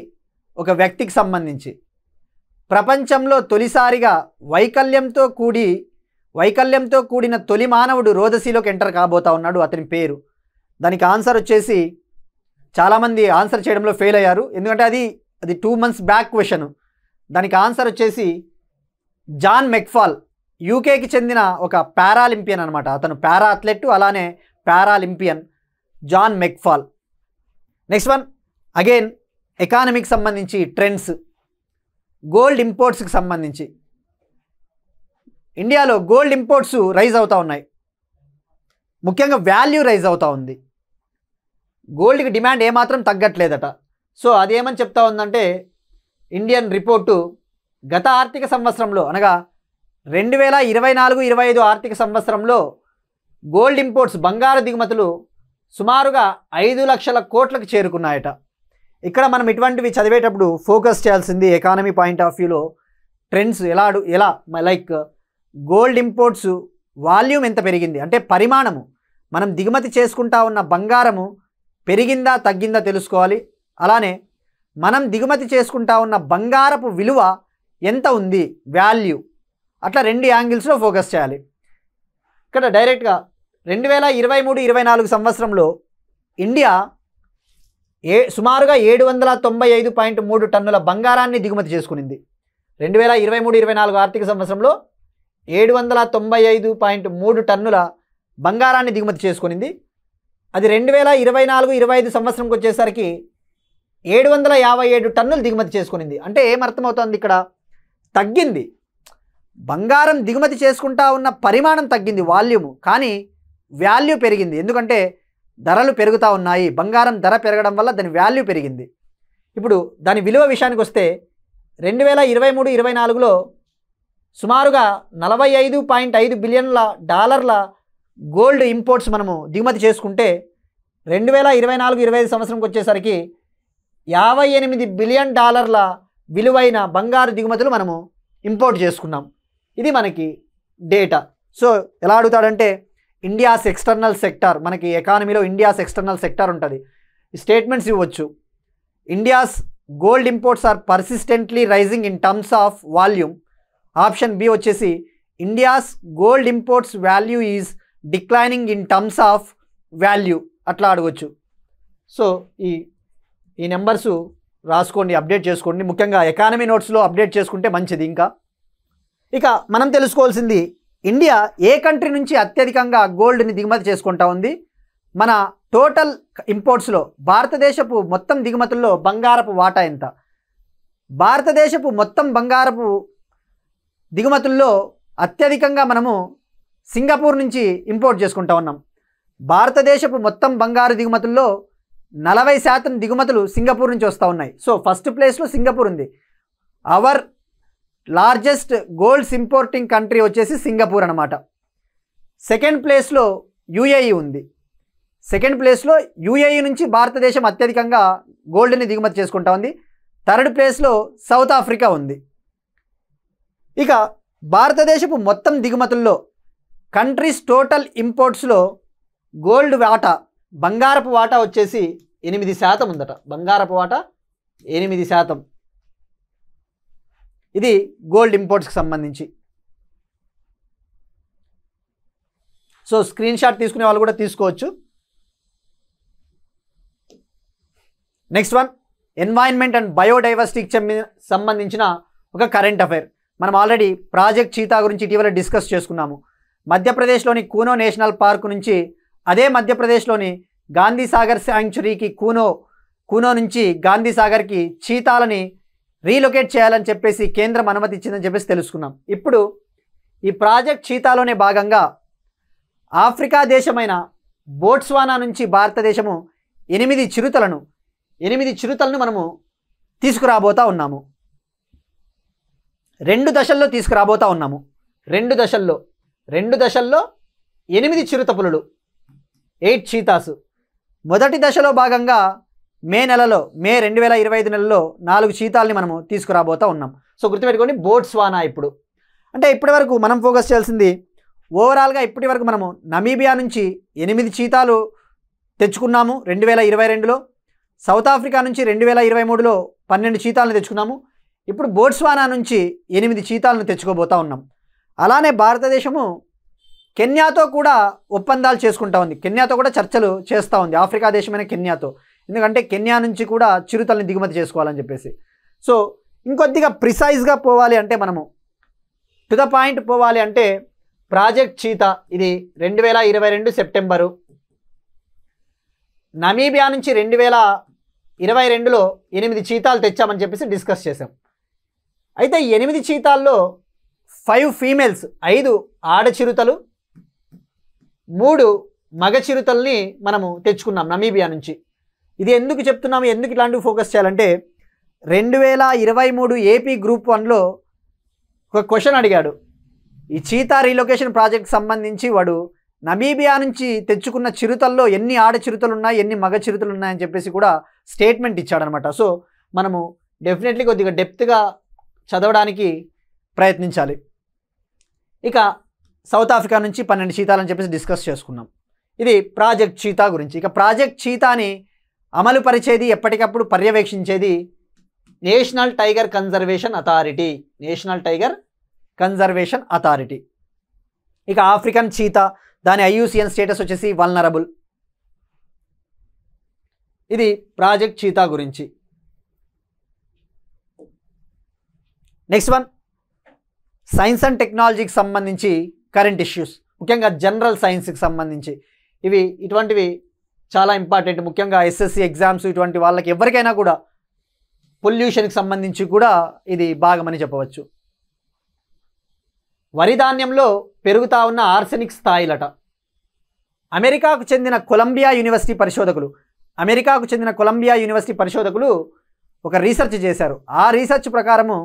[SPEAKER 2] ఒక వ్యక్తికి సంబంధించి. ప్రపంచంలో తొలిసారిగా వైకల్యంతో కూడిన తొలి మానవుడు రోదసీలోకి ఎంటర్ కాబోతా ఉన్నాడు. అతని పేరు. దానికి ఆన్సర్ వచ్చేసి చాలామంది ఆన్సర్ చేయడంలో ఫెయిల్ అయ్యారు, ఎందుకంటే అది 2 months బ్యాక్ క్వశ్చన్. దానికి ఆన్సర్ వచ్చేసి జాన్ మెక్ఫాల్, యూకేకి చెందిన ఒక పారాలింపియన్ అనమాట. అతను పారా అథ్లెట్, అలానే Paralympian John McFall. Next one again ఎకానమీకి సంబంధించి ట్రెండ్స్. గోల్డ్ ఇంపోర్ట్స్కి సంబంధించి ఇండియాలో గోల్డ్ ఇంపోర్ట్స్ రైజ్ అవుతూ ఉన్నాయి. ముఖ్యంగా వాల్యూ రైజ్ అవుతూ ఉంది. గోల్డ్కి డిమాండ్ ఏమాత్రం తగ్గట్లేదట. సో అదేమని చెప్తా ఉందంటే, ఇండియన్ రిపోర్టు గత ఆర్థిక సంవత్సరంలో అనగా 2024-25 ఆర్థిక సంవత్సరంలో గోల్డ్ ఇంపోర్ట్స్ బంగారు దిగుమతులు సుమారుగా 5 లక్షల కోట్లకు చేరుకున్నాయట. ఇక్కడ మనం ఇటువంటివి చదివేటప్పుడు ఫోకస్ చేయాల్సింది ఎకానమీ పాయింట్ ఆఫ్ వ్యూలో ట్రెండ్స్ ఎలా లైక్ గోల్డ్ ఇంపోర్ట్స్ వాల్యూమ్ ఎంత పెరిగింది అంటే పరిమాణము, మనం దిగుమతి చేసుకుంటా ఉన్న బంగారము పెరిగిందా తగ్గిందా తెలుసుకోవాలి. అలానే మనం దిగుమతి చేసుకుంటా ఉన్న బంగారపు విలువ ఎంత ఉంది, వాల్యూ, అట్లా 2 యాంగిల్స్లో ఫోకస్ చేయాలి. ఇక్కడ డైరెక్ట్గా 2023-24 సంవత్సరంలో ఇండియా సుమారుగా 795.3 టన్నుల బంగారాన్ని దిగుమతి చేసుకునింది. 2023-24 ఆర్థిక సంవత్సరంలో 795.3 టన్నుల బంగారాన్ని దిగుమతి చేసుకునింది. అది 2024-25 సంవత్సరంకి వచ్చేసరికి 757 టన్నులు దిగుమతి చేసుకునింది. అంటే ఏమర్థమవుతుంది ఇక్కడ? తగ్గింది. బంగారం దిగుమతి చేసుకుంటా ఉన్న పరిమాణం తగ్గింది, వాల్యూము, కానీ వాల్యూ పెరిగింది. ఎందుకంటే ధరలు పెరుగుతూ ఉన్నాయి. బంగారం ధర పెరగడం వల్ల దాని వాల్యూ పెరిగింది. ఇప్పుడు దాని విలువ విషయానికి వస్తే 2023-24లో సుమారుగా $45.5 బిలియన్ల గోల్డ్ ఇంపోర్ట్స్ మనము దిగుమతి చేసుకుంటే 2024-25 సంవత్సరంకి వచ్చేసరికి $58 బిలియన్ విలువైన బంగారు దిగుమతులు మనము ఇంపోర్ట్ చేసుకున్నాం. ఇది మనకి డేటా. సో ఎలా అడుగుతాడంటే ఇండియాస్ ఎక్స్టర్నల్ సెక్టార్, మనకి ఎకానమీలో ఇండియాస్ ఎక్స్టర్నల్ సెక్టార్ ఉంటుంది. స్టేట్మెంట్స్ ఇవ్వచ్చు. India's gold imports are persistently rising in terms of volume. Option B వచ్చేసి India's gold imports value is declining in terms of value, అట్లా అడగవచ్చు. So ఈ numbers రాసుకోండి, update చేసుకోండి. ముఖ్యంగా ఎకానమీ నోట్స్లో అప్డేట్ చేసుకుంటే మంచిది. ఇక మనం తెలుసుకోవాల్సింది, ఇండియా ఏ కంట్రీ నుంచి అత్యధికంగా గోల్డ్ని దిగుమతి చేసుకుంటా ఉంది? మన టోటల్ ఇంపోర్ట్స్లో భారతదేశపు మొత్తం దిగుమతుల్లో బంగారపు వాటా ఎంత? భారతదేశపు మొత్తం బంగారపు దిగుమతుల్లో అత్యధికంగా మనము సింగపూర్ నుంచి ఇంపోర్ట్ చేసుకుంటా ఉన్నాం. భారతదేశపు మొత్తం బంగారు దిగుమతుల్లో 40% దిగుమతులు సింగపూర్ నుంచి వస్తూ ఉన్నాయి. సో ఫస్ట్ ప్లేస్లో సింగపూర్ ఉంది. Our largest golds importing country వచ్చేసి సింగపూర్ అనమాట. సెకండ్ ప్లేస్లో యుఏఈ ఉంది. సెకండ్ ప్లేస్లో యుఏఈ నుంచి భారతదేశం అత్యధికంగా గోల్డ్ని దిగుమతి చేసుకుంటా ఉంది. థర్డ్ ప్లేస్లో సౌత్ ఆఫ్రికా ఉంది. ఇక భారతదేశపు మొత్తం దిగుమతుల్లో కంట్రీస్ టోటల్ ఇంపోర్ట్స్లో గోల్డ్ వాటా బంగారపు వాటా వచ్చేసి 8% ఉందట. బంగారపు వాటా 8%. ఇది గోల్డ్ ఇంపోర్ట్స్కి సంబంధించి. సో స్క్రీన్ షాట్ తీసుకునే వాళ్ళు కూడా తీసుకోవచ్చు. నెక్స్ట్ వన్, ఎన్వైరన్మెంట్ అండ్ బయోడైవర్సిటీకి సంబంధించిన ఒక కరెంట్ అఫైర్. మనం ఆల్రెడీ ప్రాజెక్ట్ చీతా గురించి ఇటీవల డిస్కస్ చేసుకున్నాము. మధ్యప్రదేశ్లోని కూనో నేషనల్ పార్క్ నుంచి అదే మధ్యప్రదేశ్లోని గాంధీ సాగర్ శాంక్చురీకి కూనో నుంచి గాంధీ సాగర్కి చీతాలని రీలొకేట్ చేయాలని చెప్పేసి కేంద్రం అనుమతి ఇచ్చిందని చెప్పేసి తెలుసుకున్నాం. ఇప్పుడు ఈ ప్రాజెక్ట్ చీతాలోనే భాగంగా ఆఫ్రికా దేశమైన బోట్స్వానా నుంచి భారతదేశము 8 చిరుతలను మనము తీసుకురాబోతా ఉన్నాము. 2 దశల్లో తీసుకురాబోతా ఉన్నాము. 2 దశల్లో 8 చిరుత పులులు, 8 చీతాస్. మొదటి దశలో భాగంగా మే 2025 నెలలో 4 చీతాలని మనము తీసుకురాబోతా ఉన్నాం. సో గుర్తుపెట్టుకోండి, బోట్స్వానా. ఇప్పుడు అంటే ఇప్పటి వరకు మనం ఫోకస్ చేయాల్సింది ఓవరాల్గా ఇప్పటి వరకు మనము నమీబియా నుంచి 8 చీతాలు తెచ్చుకున్నాము 2022లో. సౌత్ ఆఫ్రికా నుంచి 2023లో 12 చీతాలను తెచ్చుకున్నాము. ఇప్పుడు బోట్స్వానా నుంచి 8 చీతాలను తెచ్చుకోబోతా ఉన్నాం. అలానే భారతదేశము కెన్యాతో కూడా ఒప్పందాలు చేసుకుంటా ఉంది. కెన్యాతో కూడా చర్చలు చేస్తూ ఉంది, ఆఫ్రికా దేశమైన కెన్యాతో. ఎందుకంటే కెన్యా నుంచి కూడా చిరుతల్ని దిగుమతి చేసుకోవాలని చెప్పేసి. సో ఇంకొద్దిగా ప్రిసైజ్గా పోవాలి అంటే, మనము టు ద పాయింట్ పోవాలి అంటే, ప్రాజెక్ట్ చీతా ఇది 2022 సెప్టెంబరు. నమీబియా నుంచి 2022లో 8 చీతాలు తెచ్చామని చెప్పేసి డిస్కస్ చేసాం. అయితే 8 చీతాల్లో 5 ఫీమేల్స్, 5 ఆడ చిరుతలు, 3 మగ చిరుతల్ని మనము తెచ్చుకున్నాం నమీబియా నుంచి. ఇది ఎందుకు చెప్తున్నాము, ఎందుకు ఇట్లాంటివి ఫోకస్ చేయాలంటే, 2023 ఏపీ గ్రూప్ 1లో ఒక క్వశ్చన్ అడిగాడు. ఈ చీతా రీలొకేషన్ ప్రాజెక్ట్ సంబంధించి వాడు నమీబియా నుంచి తెచ్చుకున్న చిరుతల్లో ఎన్ని ఆడ చిరుతలు ఉన్నాయి, ఎన్ని మగ చిరుతలు ఉన్నాయని చెప్పేసి కూడా స్టేట్మెంట్ ఇచ్చాడనమాట. సో మనము డెఫినెట్లీ కొద్దిగా డెప్త్గా చదవడానికి ప్రయత్నించాలి. ఇక సౌత్ ఆఫ్రికా నుంచి 12 చీతాలని చెప్పేసి డిస్కస్ చేసుకున్నాం. ఇది ప్రాజెక్ట్ చీతా గురించి. ఇక ప్రాజెక్ట్ చీతాని అమలు పరిచేది, ఎప్పటికప్పుడు పర్యవేక్షించేది నేషనల్ టైగర్ కన్జర్వేషన్ అథారిటీ. ఇక ఆఫ్రికన్ చీతా, దాని IUCN స్టేటస్ వచ్చేసి వల్నరబుల్. ఇది ప్రాజెక్ట్ చీతా గురించి. నెక్స్ట్ వన్, సైన్స్ అండ్ టెక్నాలజీకి సంబంధించి కరెంట్ ఇష్యూస్, ముఖ్యంగా జనరల్ సైన్స్కి సంబంధించి. ఇటువంటివి చాలా ఇంపార్టెంట్. ముఖ్యంగా SSC ఎగ్జామ్స్ ఇటువంటి వాళ్ళకి ఎవరికైనా కూడా పొల్యూషన్కి సంబంధించి కూడా ఇది భాగమని చెప్పవచ్చు. వరి ధాన్యంలో పెరుగుతా ఉన్న ఆర్సెనిక్ స్థాయిలట. అమెరికాకు చెందిన కొలంబియా యూనివర్సిటీ పరిశోధకులు ఒక రీసెర్చ్ చేశారు. ఆ రీసెర్చ్ ప్రకారము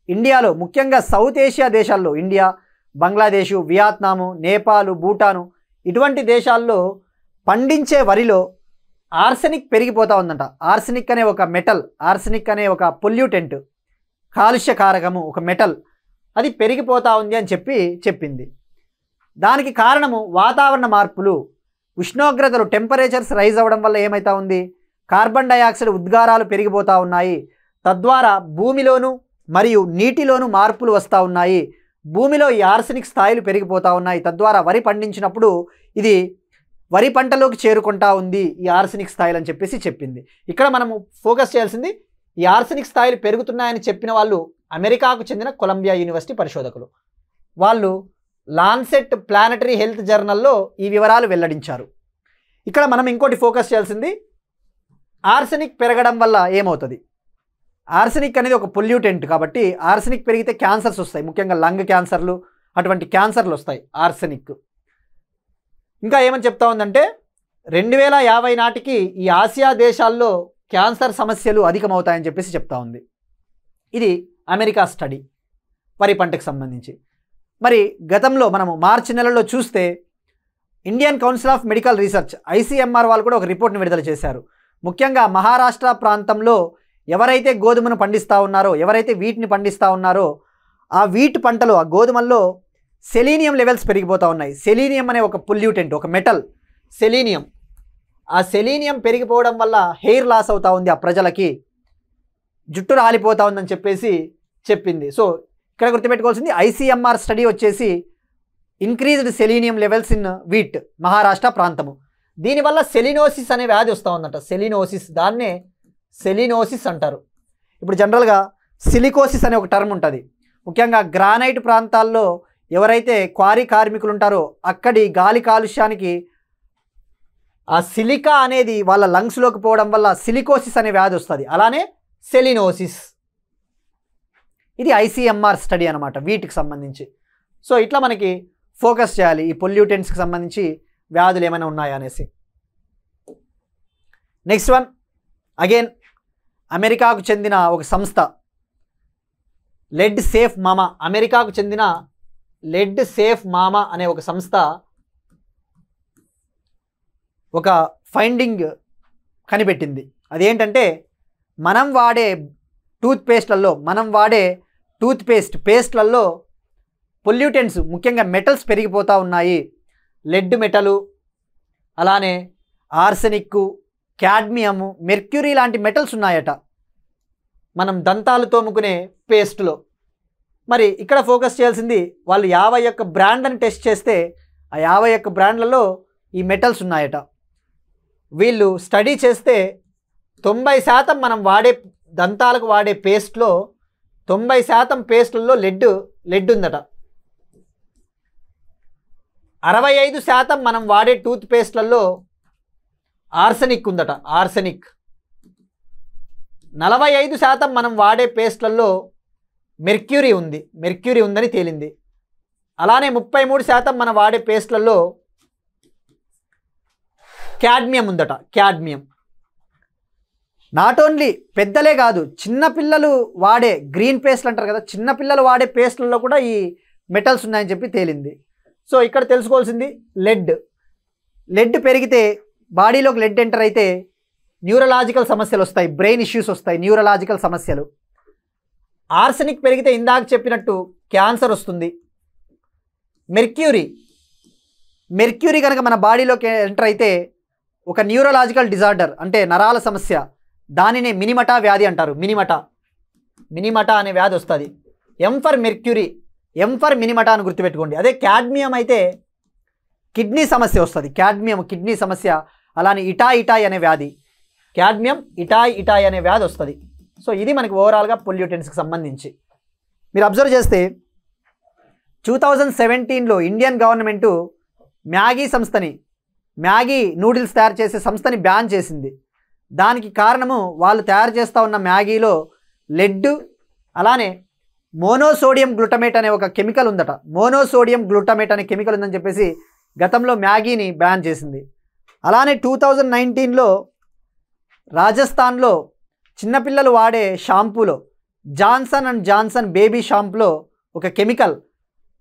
[SPEAKER 2] ఇండియాలో, ముఖ్యంగా సౌత్ ఏషియా దేశాల్లో, ఇండియా, బంగ్లాదేశు, వియత్నాము, నేపాలు, భూటాను ఇటువంటి దేశాల్లో పండించే వరిలో ఆర్సెనిక్ పెరిగిపోతూ ఉందంట. ఆర్సెనిక్ అనే ఒక మెటల్, ఆర్సెనిక్ అనే ఒక పొల్యూటెంట్, కాలుష్య కారకము, ఒక మెటల్, అది పెరిగిపోతూ ఉంది అని చెప్పింది. దానికి కారణము వాతావరణ మార్పులు, ఉష్ణోగ్రతలు, టెంపరేచర్స్ రైజ్ అవ్వడం వల్ల ఏమవుతా ఉంది, కార్బన్ డైఆక్సైడ్ ఉద్గారాలు పెరిగిపోతూ ఉన్నాయి. తద్వారా భూమిలోను మరియు నీటిలోను మార్పులు వస్తూ ఉన్నాయి. భూమిలో ఈ ఆర్సెనిక్ స్థాయిలు పెరిగిపోతూ ఉన్నాయి. తద్వారా వరి పండించినప్పుడు ఇది వరి పంటలోకి చేరుకుంటా ఉంది ఈ ఆర్సెనిక్ స్థాయిలు అని చెప్పేసి చెప్పింది. ఇక్కడ మనము ఫోకస్ చేయాల్సింది, ఈ ఆర్సెనిక్ స్థాయిలు పెరుగుతున్నాయని చెప్పిన వాళ్ళు అమెరికాకు చెందిన కొలంబియా యూనివర్సిటీ పరిశోధకులు. వాళ్ళు లాన్సెట్ ప్లానటరీ హెల్త్ జర్నల్లో ఈ వివరాలు వెల్లడించారు. ఇక్కడ మనం ఇంకోటి ఫోకస్ చేయాల్సింది ఆర్సెనిక్ పెరగడం వల్ల ఏమవుతుంది. ఆర్సెనిక్ అనేది ఒక పొల్యూటెంట్ కాబట్టి ఆర్సెనిక్ పెరిగితే క్యాన్సర్స్ వస్తాయి, ముఖ్యంగా లంగ్ క్యాన్సర్లు అటువంటి క్యాన్సర్లు వస్తాయి ఆర్సెనిక్. ఇంకా ఏమని చెప్తా ఉందంటే 2050 నాటికి ఈ ఆసియా దేశాల్లో క్యాన్సర్ సమస్యలు అధికమవుతాయని చెప్పేసి చెప్తా ఉంది. ఇది అమెరికా స్టడీ వరి పంటకు సంబంధించి. మరి గతంలో మనము మార్చి నెలలో చూస్తే Indian council of medical research ICMR వాళ్ళు కూడా ఒక రిపోర్ట్ని విడుదల చేశారు. ముఖ్యంగా మహారాష్ట్ర ప్రాంతంలో ఎవరైతే గోధుమను పండిస్తూ ఉన్నారో, ఎవరైతే వీటిని పండిస్తూ ఉన్నారో ఆ వీట్ పంటలో ఆ గోధుమల్లో సెలీనియం లెవెల్స్ పెరిగిపోతూ ఉన్నాయి. సెలీనియం అనే ఒక పొల్యూటెంట్, ఒక మెటల్ సెలీనియం. ఆ సెలీనియం పెరిగిపోవడం వల్ల హెయిర్ లాస్ అవుతూ ఉంది, ఆ ప్రజలకి జుట్టు రాలిపోతూ ఉందని చెప్పేసి చెప్పింది. సో ఇక్కడ గుర్తుపెట్టుకోవాల్సింది ఐసీఎంఆర్ స్టడీ వచ్చేసి increased selenium levels in wheat Maharashtra ప్రాంతము. దీనివల్ల సెలినోసిస్ అనే వ్యాధి వస్తూ ఉందంట. సెలినోసిస్, దాన్నే సెలినోసిస్ అంటారు. ఇప్పుడు జనరల్గా సిలికోసిస్ అనే ఒక టర్మ్ ఉంటుంది. ముఖ్యంగా గ్రానైట్ ప్రాంతాల్లో ఎవరైతే క్వారీ కార్మికులు ఉంటారో అక్కడి గాలి కాలుష్యానికి ఆ సిలికా అనేది వాళ్ళ లంగ్స్లోకి పోవడం వల్ల సిలికోసిస్ అనే వ్యాధి వస్తుంది. అలానే సెలినోసిస్. ఇది ఐసీఎంఆర్ స్టడీ అనమాట వీటికి సంబంధించి. సో ఇట్లా మనకి ఫోకస్ చేయాలి ఈ పొల్యూటెంట్స్కి సంబంధించి వ్యాధులు ఏమైనా ఉన్నాయా అనేసి. నెక్స్ట్ వన్ అగైన్ అమెరికాకు చెందిన ఒక సంస్థ లెడ్ సేఫ్ మామా. అమెరికాకు చెందిన లెడ్ సేఫ్ మామా అనే ఒక సంస్థ ఒక ఫైండింగ్ కనిపెట్టింది. అదేంటంటే మనం వాడే పేస్ట్లలో పొల్యూటెంట్స్ ముఖ్యంగా మెటల్స్ పెరిగిపోతూ ఉన్నాయి. లెడ్ మెటలు, అలానే ఆర్సెనిక్, క్యాడ్మియము, మెర్క్యూరీ లాంటి మెటల్స్ ఉన్నాయట మనం దంతాలు తోముకునే పేస్ట్లో. మరి ఇక్కడ ఫోకస్ చేయాల్సింది వాళ్ళు 51 బ్రాండ్ని టెస్ట్ చేస్తే ఆ 51 బ్రాండ్లలో ఈ మెటల్స్ ఉన్నాయట. వీళ్ళు స్టడీ చేస్తే 90% మనం వాడే దంతాలకు వాడే పేస్ట్లో 90% పేస్టుల్లో లెడ్ ఉందట. 65% మనం వాడే టూత్ పేస్ట్లలో ఆర్సెనిక్ ఉందట. ఆర్సెనిక్ 45% మనం వాడే పేస్ట్లలో మెర్క్యూరీ ఉందని తేలింది. అలానే 33% మనం వాడే పేస్ట్లలో క్యాడ్మియం ఉందట. క్యాడ్మియం నాట్ ఓన్లీ పెద్దలే కాదు, చిన్నపిల్లలు వాడే గ్రీన్ పేస్ట్లు అంటారు కదా, చిన్నపిల్లలు వాడే పేస్ట్లలో కూడా ఈ మెటల్స్ ఉన్నాయని చెప్పి తేలింది. సో ఇక్కడ తెలుసుకోవాల్సింది లెడ్ పెరిగితే బాడీలోకి లెడ్ ఎంటర్ అయితే న్యూరలాజికల్ సమస్యలు వస్తాయి, బ్రెయిన్ ఇష్యూస్ వస్తాయి, న్యూరలాజికల్ సమస్యలు. ఆర్సెనిక్ పెరిగితే ఇందాక చెప్పినట్టు క్యాన్సర్ వస్తుంది. మెర్క్యూరీ కనుక మన బాడీలోకి ఎంటర్ అయితే ఒక న్యూరలాజికల్ డిజార్డర్, అంటే నరాల సమస్య, దానినే మినిమటా వ్యాధి అంటారు. మినిమటా అనే వ్యాధి వస్తుంది. M for mercury, M for Minamata అని గుర్తుపెట్టుకోండి. అదే క్యాడ్మియం అయితే కిడ్నీ సమస్య వస్తుంది. కిడ్నీ సమస్య. అలానే ఇటాయ్ అనే వ్యాధి, క్యాడ్మియం ఇటాయ్ అనే వ్యాధి వస్తుంది. సో ఇది మనకి ఓవరాల్గా పొల్యూటెంట్స్కి సంబంధించి. మీరు అబ్జర్వ్ చేస్తే 2017లో ఇండియన్ గవర్నమెంటు మ్యాగీ నూడిల్స్ తయారు చేసే సంస్థని బ్యాన్ చేసింది. దానికి కారణము వాళ్ళు తయారు చేస్తూ ఉన్న మ్యాగీలో లెడ్, అలానే మోనోసోడియం గ్లూటమేట్ అనే ఒక కెమికల్ ఉందట. మోనోసోడియం గ్లూటమేట్ అనే కెమికల్ ఉందని చెప్పేసి గతంలో మ్యాగీని బ్యాన్ చేసింది. అలానే 2019లో రాజస్థాన్లో చిన్నపిల్లలు వాడే షాంపూలో జాన్సన్ బేబీ షాంపూలో ఒక కెమికల్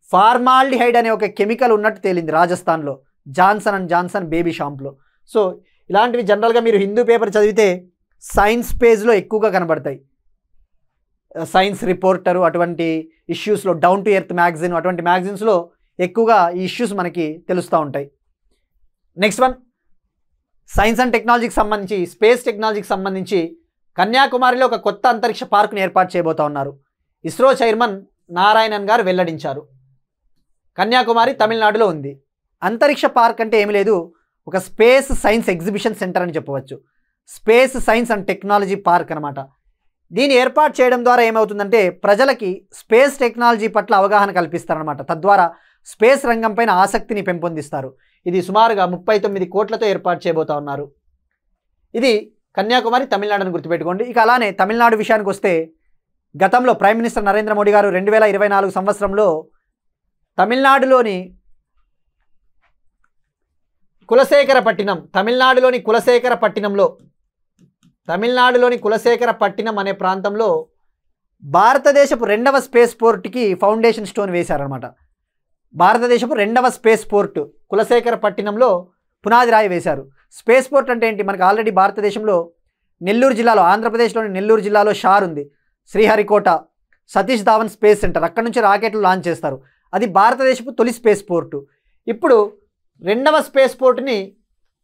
[SPEAKER 2] ఫార్మాల్డిహైడ్ అనే ఒక కెమికల్ ఉన్నట్టు తేలింది రాజస్థాన్లో, జాన్సన్ బేబీ షాంపూలో. సో ఇలాంటివి జనరల్గా మీరు హిందూ పేపర్ చదివితే సైన్స్ పేజ్లో ఎక్కువగా కనబడతాయి. సైన్స్ రిపోర్టరు అటువంటి ఇష్యూస్లో, డౌన్ టు ఎర్త్ మ్యాగజైన్ అటువంటి మ్యాగజైన్స్లో ఎక్కువగా ఈ ఇష్యూస్ మనకి తెలుస్తూ ఉంటాయి. నెక్స్ట్ వన్ సైన్స్ అండ్ టెక్నాలజీకి సంబంధించి, స్పేస్ టెక్నాలజీకి సంబంధించి కన్యాకుమారిలో ఒక కొత్త అంతరిక్ష పార్కును ఏర్పాటు చేయబోతా ఉన్నారు. ఇస్రో చైర్మన్ నారాయణన్ గారు వెల్లడించారు. కన్యాకుమారి తమిళనాడులో ఉంది. అంతరిక్ష పార్క్ అంటే ఏమి లేదు, ఒక స్పేస్ సైన్స్ ఎగ్జిబిషన్ సెంటర్ అని చెప్పవచ్చు. Space science and technology park అనమాట. దీన్ని ఏర్పాటు చేయడం ద్వారా ఏమవుతుందంటే ప్రజలకి స్పేస్ టెక్నాలజీ పట్ల అవగాహన కల్పిస్తారనమాట. తద్వారా స్పేస్ రంగంపైన ఆసక్తిని పెంపొందిస్తారు. ఇది సుమారుగా 39 కోట్లతో ఏర్పాటు చేయబోతా ఉన్నారు. ఇది కన్యాకుమారి తమిళనాడుని గుర్తుపెట్టుకోండి. ఇక అలానే తమిళనాడు విషయానికి వస్తే గతంలో ప్రైమ్ మినిస్టర్ నరేంద్ర మోడీ గారు 2024 సంవత్సరంలో తమిళనాడులోని కులశేఖరపట్టినం అనే ప్రాంతంలో భారతదేశపు 2వ స్పేస్ పోర్ట్కి ఫౌండేషన్ స్టోన్ వేశారనమాట. భారతదేశపు 2వ స్పేస్ పోర్ట్ కులశేఖరపట్టినంలో పునాది రాయి వేశారు. స్పేస్ పోర్ట్ అంటే ఏంటి? మనకు ఆల్రెడీ భారతదేశంలో నెల్లూరు జిల్లాలో, ఆంధ్రప్రదేశ్లోని నెల్లూరు జిల్లాలో షార్ ఉంది, శ్రీహరికోట, సతీష్ ధావన్ స్పేస్ సెంటర్, అక్కడ నుంచి రాకెట్లు లాంచ్ చేస్తారు. అది భారతదేశపు తొలి స్పేస్ పోర్టు. ఇప్పుడు 2వ స్పేస్ పోర్టుని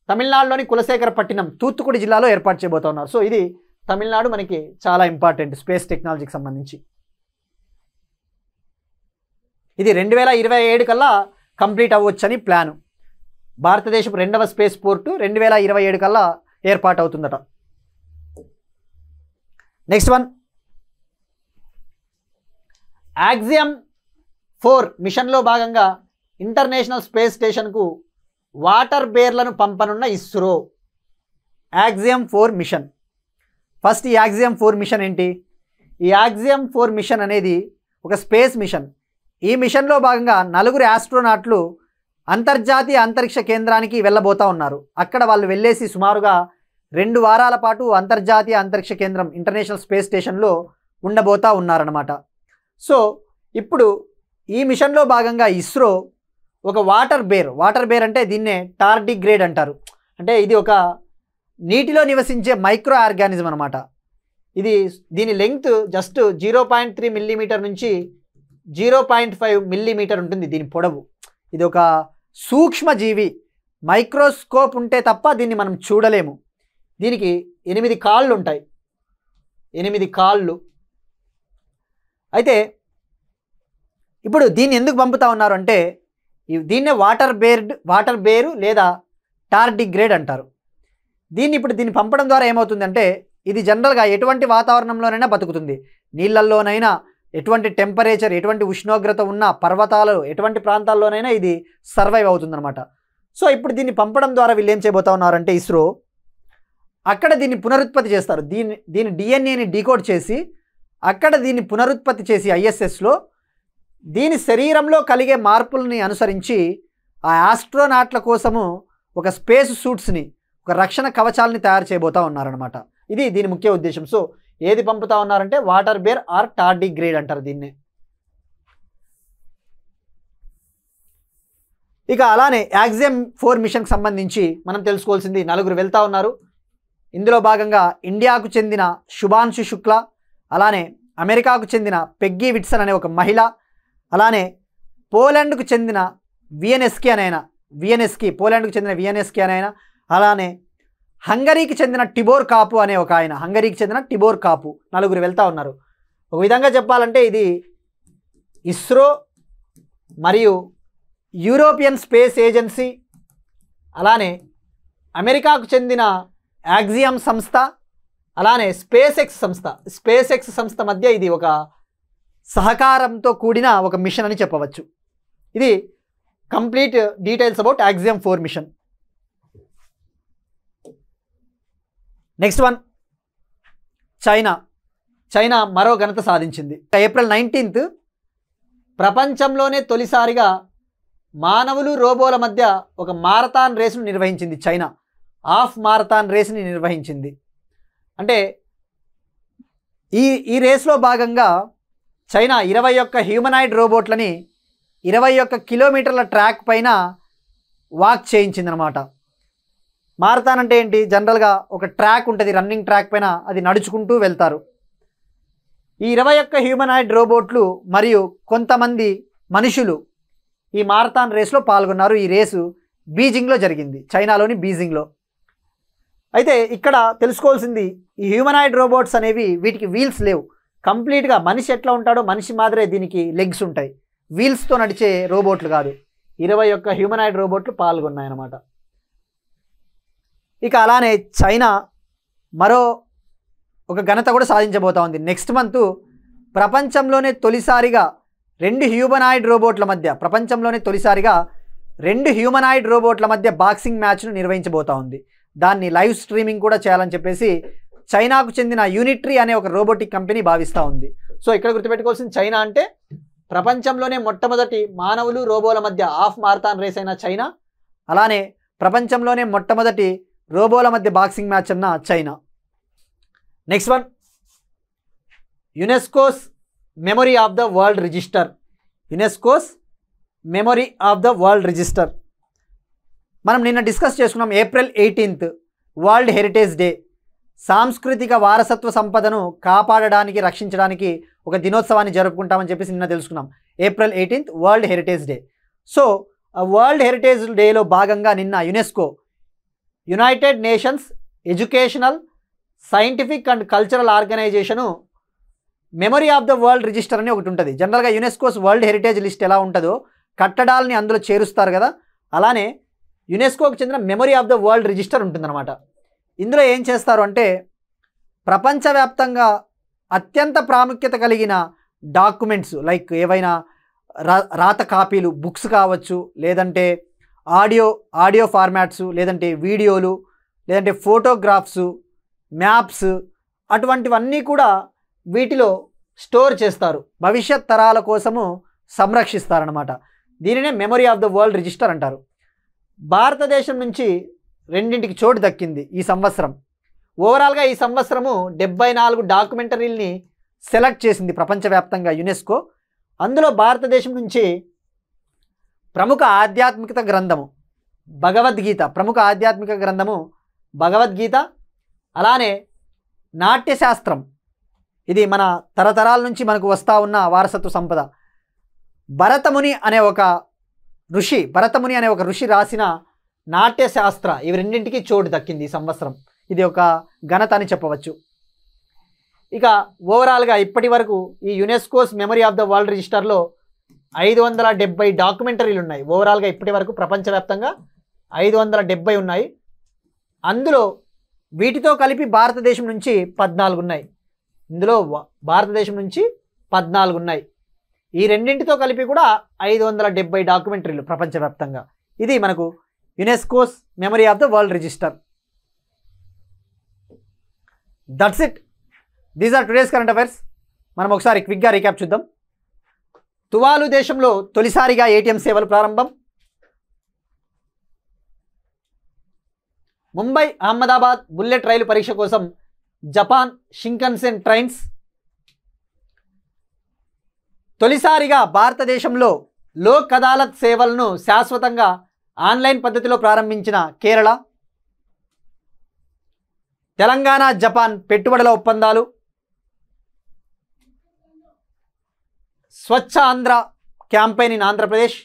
[SPEAKER 2] తమిళనాడులోని కులశేఖరపట్టినం, తూత్తుకుడి జిల్లాలో ఏర్పాటు చేయబోతా ఉన్నారు. సో ఇది తమిళనాడు మనకి చాలా ఇంపార్టెంట్ స్పేస్ టెక్నాలజీకి సంబంధించి. ఇది 2027 కల్లా కంప్లీట్ అవ్వచ్చని ప్లాను. భారతదేశపు 2వ స్పేస్ పోర్టు 2027 కల్లా ఏర్పాటు అవుతుందట. నెక్స్ట్ వన్, యాక్సియం 4 మిషన్లో భాగంగా ఇంటర్నేషనల్ స్పేస్ స్టేషన్కు వాటర్ బేర్లను పంపనున్న ఇస్రో. Axiom 4 mission. ఫస్ట్ ఈ యాక్సియం 4 మిషన్ ఏంటి? ఈ యాక్సియం 4 మిషన్ అనేది ఒక స్పేస్ మిషన్. ఈ మిషన్లో భాగంగా 4 ఆస్ట్రోనాట్లు అంతర్జాతీయ అంతరిక్ష కేంద్రానికి వెళ్ళబోతూ ఉన్నారు. అక్కడ వాళ్ళు వెళ్ళేసి సుమారుగా 2 వారాల పాటు అంతర్జాతీయ అంతరిక్ష కేంద్రం ఇంటర్నేషనల్ స్పేస్ స్టేషన్లో ఉండబోతూ ఉన్నారన్నమాట. సో ఇప్పుడు ఈ మిషన్లో భాగంగా ఇస్రో ఒక వాటర్ బేర్ అంటే దీన్నే టార్డిగ్రేడ్ అంటారు. అంటే ఇది ఒక నీటిలో నివసించే మైక్రో ఆర్గానిజం అనమాట. దీని లెంగ్త్ జస్ట్ 0.3 మిల్లీమీటర్ నుంచి 0.5 మిల్లీమీటర్ ఉంటుంది దీని పొడవు. ఇది ఒక సూక్ష్మజీవి, మైక్రోస్కోప్ ఉంటే తప్ప దీన్ని మనం చూడలేము. దీనికి 8 కాళ్ళు ఉంటాయి, 8 కాళ్ళు. అయితే ఇప్పుడు దీన్ని ఎందుకు పంపుతా ఉన్నారు అంటే దీన్నే వాటర్ బేరు లేదా టార్డిగ్రేడ్ అంటారు. దీన్ని పంపడం ద్వారా ఏమవుతుందంటే ఇది జనరల్గా ఎటువంటి వాతావరణంలోనైనా బతుకుతుంది. నీళ్ళల్లోనైనా, ఎటువంటి టెంపరేచర్, ఎటువంటి ఉష్ణోగ్రత ఉన్న పర్వతాలు, ఎటువంటి ప్రాంతాల్లోనైనా ఇది సర్వైవ్ అవుతుందన్నమాట. సో ఇప్పుడు దీన్ని పంపడం ద్వారా వీళ్ళు ఏం చేయబోతా ఉన్నారంటే ఇస్రో అక్కడ దీన్ని పునరుత్పత్తి చేస్తారు. దీని డిఎన్ఏని డీకోడ్ చేసి అక్కడ దీన్ని పునరుత్పత్తి చేసి ఐఎస్ఎస్లో దీని శరీరంలో కలిగే మార్పుల్ని అనుసరించి ఆ ఆస్ట్రోనాట్ల కోసము ఒక స్పేస్ సూట్స్ని, ఒక రక్షణ కవచాలని తయారు చేయబోతా ఉన్నారనమాట. ఇది దీని ముఖ్య ఉద్దేశం. సో ఏది పంపుతా ఉన్నారంటే వాటర్ బేర్ ఆర్ టార్డిగ్రేడ్ అంటారు దీన్నే. ఇక అలానే యాక్సియం 4 మిషన్కి సంబంధించి మనం తెలుసుకోవాల్సింది 4 వెళ్తా ఉన్నారు. ఇందులో భాగంగా ఇండియాకు చెందిన శుభాంశు శుక్లా, అలానే అమెరికాకు చెందిన పెగ్గీ విట్సన్ అనే ఒక మహిళ, అలానే పోలాండ్కు చెందిన విఎన్ఎస్కి అనే ఆయన, అలానే హంగరీకి చెందిన టిబోర్ కాపు అనే ఒక ఆయన, 4 వెళ్తా ఉన్నారు. ఒక విధంగా చెప్పాలంటే ఇది ఇస్రో మరియు యూరోపియన్ స్పేస్ ఏజెన్సీ, అలానే అమెరికాకు చెందిన యాక్సియం సంస్థ, అలానే స్పేస్ ఎక్స్ సంస్థ మధ్య ఇది ఒక సహకారంతో కూడిన ఒక మిషన్ అని చెప్పవచ్చు. ఇది complete details about Axiom 4 mission. Next one, China మరో ఘనత సాధించింది. ఏప్రిల్ 19th ప్రపంచంలోనే తొలిసారిగా మానవులు రోబోల మధ్య ఒక మారథాన్ రేసును నిర్వహించింది. చైనా హాఫ్ మారథాన్ రేస్ని నిర్వహించింది. అంటే ఈ రేస్లో భాగంగా చైనా 21 హ్యూమనాయిడ్ రోబోట్లని 21 కిలోమీటర్ల ట్రాక్ పైన వాక్ చేయించిందనమాట. మారథాన్ అంటే ఏంటి? జనరల్గా ఒక ట్రాక్ ఉంటుంది, రన్నింగ్ ట్రాక్ పైన అది నడుచుకుంటూ వెళ్తారు. ఈ 21 హ్యూమనాయిడ్ రోబోట్లు మరియు కొంతమంది మనుషులు ఈ మారథాన్ రేస్లో పాల్గొన్నారు. ఈ రేసు బీజింగ్లో జరిగింది, చైనాలోని బీజింగ్లో. అయితే ఇక్కడ తెలుసుకోవాల్సింది, ఈ హ్యూమనాయిడ్ రోబోట్స్ అనేవి వీటికి వీల్స్ లేవు. కంప్లీట్గా మనిషి ఎట్లా ఉంటాడో మనిషి మాదిరే దీనికి లెగ్స్ ఉంటాయి, వీల్స్తో నడిచే రోబోట్లు కాదు. 21 హ్యూమనాయిడ్ రోబోట్లు పాల్గొన్నాయన్నమాట. ఇక అలానే చైనా మరో ఒక ఘనత కూడా సాధించబోతా ఉంది. నెక్స్ట్ మంత్ ప్రపంచంలోనే తొలిసారిగా 2 హ్యూమనాయిడ్ రోబోట్ల మధ్య, ప్రపంచంలోనే తొలిసారిగా 2 హ్యూమనాయిడ్ రోబోట్ల మధ్య బాక్సింగ్ మ్యాచ్ను నిర్వహించబోతా ఉంది. దాన్ని లైవ్ స్ట్రీమింగ్ కూడా చేయాలని చెప్పేసి చైనాకు చెందిన యూనిట్రీ అనే ఒక రోబోటిక్ కంపెనీ భావిస్తూ ఉంది. సో ఇక్కడ గుర్తుపెట్టుకోవాల్సింది, చైనా అంటే ప్రపంచంలోనే మొట్టమొదటి మానవులు రోబోల మధ్య హాఫ్ మారథాన్ రేస్ అయిన చైనా, అలానే ప్రపంచంలోనే మొట్టమొదటి రోబోల మధ్య బాక్సింగ్ మ్యాచ్ అన్న China. Next one, UNESCO's memory of the world register. UNESCO's memory of the world register మనం నిన్న డిస్కస్ చేసుకున్నాం. April 18th world heritage day. సాంస్కృతిక వారసత్వ సంపదను కాపాడడానికి, రక్షించడానికి ఒక దినోత్సవాన్ని జరుపుకుంటామని చెప్పేసి నిన్న తెలుసుకున్నాం. April 18th world heritage day. So ఆ వరల్డ్ హెరిటేజ్ డేలో భాగంగా నిన్న UNESCO, United nations educational, scientific and cultural organisation memory of the world register అని ఒకటి ఉంటుంది. జనరల్గా యునెస్కోస్ వరల్డ్ హెరిటేజ్ లిస్ట్ ఎలా ఉంటుందో కట్టడాలని అందులో చేరుస్తారు కదా, అలానే యునెస్కోకి చెందిన memory of the world register ఉంటుందన్నమాట. ఇందులో ఏం చేస్తారు అంటే ప్రపంచవ్యాప్తంగా అత్యంత ప్రాముఖ్యత కలిగిన డాక్యుమెంట్స్, లైక్ ఏవైనా రాత కాపీలు, బుక్స్ కావచ్చు, లేదంటే ఆడియో ఫార్మాట్స్, లేదంటే వీడియోలు, లేదంటే ఫోటోగ్రాఫ్స్, మ్యాప్స్, అటువంటివన్నీ కూడా వీటిలో స్టోర్ చేస్తారు, భవిష్యత్ తరాల కోసము సంరక్షిస్తారనమాట. దీనినే memory of the world register అంటారు. భారతదేశం నుంచి 2కి చోటు దక్కింది ఈ సంవత్సరం. ఓవరాల్గా ఈ సంవత్సరము 74 డాక్యుమెంటరీల్ని సెలెక్ట్ చేసింది ప్రపంచవ్యాప్తంగా యునెస్కో. అందులో భారతదేశం నుంచి ప్రముఖ ఆధ్యాత్మిక గ్రంథము భగవద్గీత, అలానే నాట్యశాస్త్రం, ఇది మన తరతరాల నుంచి మనకు వస్తూ ఉన్న వారసత్వ సంపద. భరతముని అనే ఒక ఋషి రాసిన నాట్యశాస్త్ర, ఇవి 2కి చోటు దక్కింది ఈ సంవత్సరం. ఇది ఒక ఘనత అని చెప్పవచ్చు. ఇక ఓవరాల్గా ఇప్పటి వరకు ఈ UNESCO's memory of the world రిజిస్టర్లో 570 డాక్యుమెంటరీలు ఉన్నాయి. ఓవరాల్గా ఇప్పటి వరకు ప్రపంచవ్యాప్తంగా 570 ఉన్నాయి. అందులో వీటితో కలిపి భారతదేశం నుంచి 14 ఉన్నాయి. ఈ 2తో కలిపి కూడా 570 డాక్యుమెంటరీలు ప్రపంచవ్యాప్తంగా. ఇది మనకు UNESCO's memory of the world register. That's it. These are today's current affairs. మనం ఒకసారి క్విక్గా రీక్యాప్ చూద్దాం. తువాలు దేశంలో తొలిసారిగా ATM సేవలు ప్రారంభం. ముంబై అహ్మదాబాద్ బుల్లెట్ రైలు పరీక్ష కోసం జపాన్ షింకన్సెన్ ట్రైన్స్. తొలిసారిగా భారతదేశంలో లోక్ అదాలత్ సేవలను శాశ్వతంగా ఆన్లైన్ పద్ధతిలో ప్రారంభించిన కేరళ. తెలంగాణ జపాన్ పెట్టుబడుల ఒప్పందాలు. Swachh Andhra campaign in Andhra Pradesh.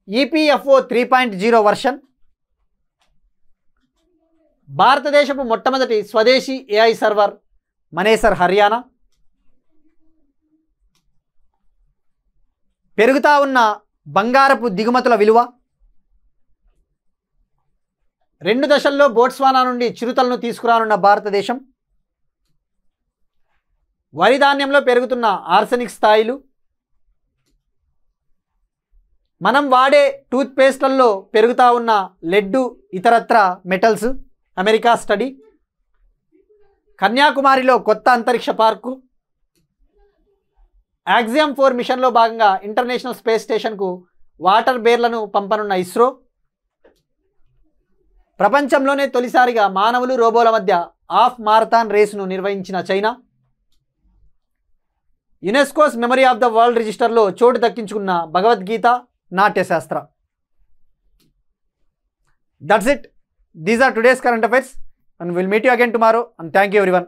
[SPEAKER 2] EPFO 3.0 version. భారతదేశపు మొట్టమొదటి స్వదేశీ AI సర్వర్ మనేసర్ హర్యానా. పెరుగుతా ఉన్న బంగారపు దిగుమతుల విలువ. 2 దశల్లో బోట్స్వానా నుండి చిరుతలను తీసుకురానున్న భారతదేశం. వరి ధాన్యంలో పెరుగుతున్న ఆర్సెనిక్ స్థాయిలు. మనం వాడే టూత్పేస్ట్లలో పెరుగుతూ ఉన్న లెడ్డు, ఇతరత్ర మెటల్స్. America study. కన్యాకుమారిలో కొత్త అంతరిక్ష పార్కు. యాక్సియం 4 మిషన్లో భాగంగా ఇంటర్నేషనల్ స్పేస్ స్టేషన్కు వాటర్ బేర్లను పంపనున్న ఇస్రో. ప్రపంచంలోనే తొలిసారిగా మానవులు రోబోల మధ్య హాఫ్ మారథాన్ రేసును నిర్వహించిన China. UNESCO's memory of the world రిజిస్టర్లో చోటు దక్కించుకున్న Bhagavad Gita, Natyashastra. That's it. These are today's current affairs and we'll meet you again tomorrow and thank you everyone.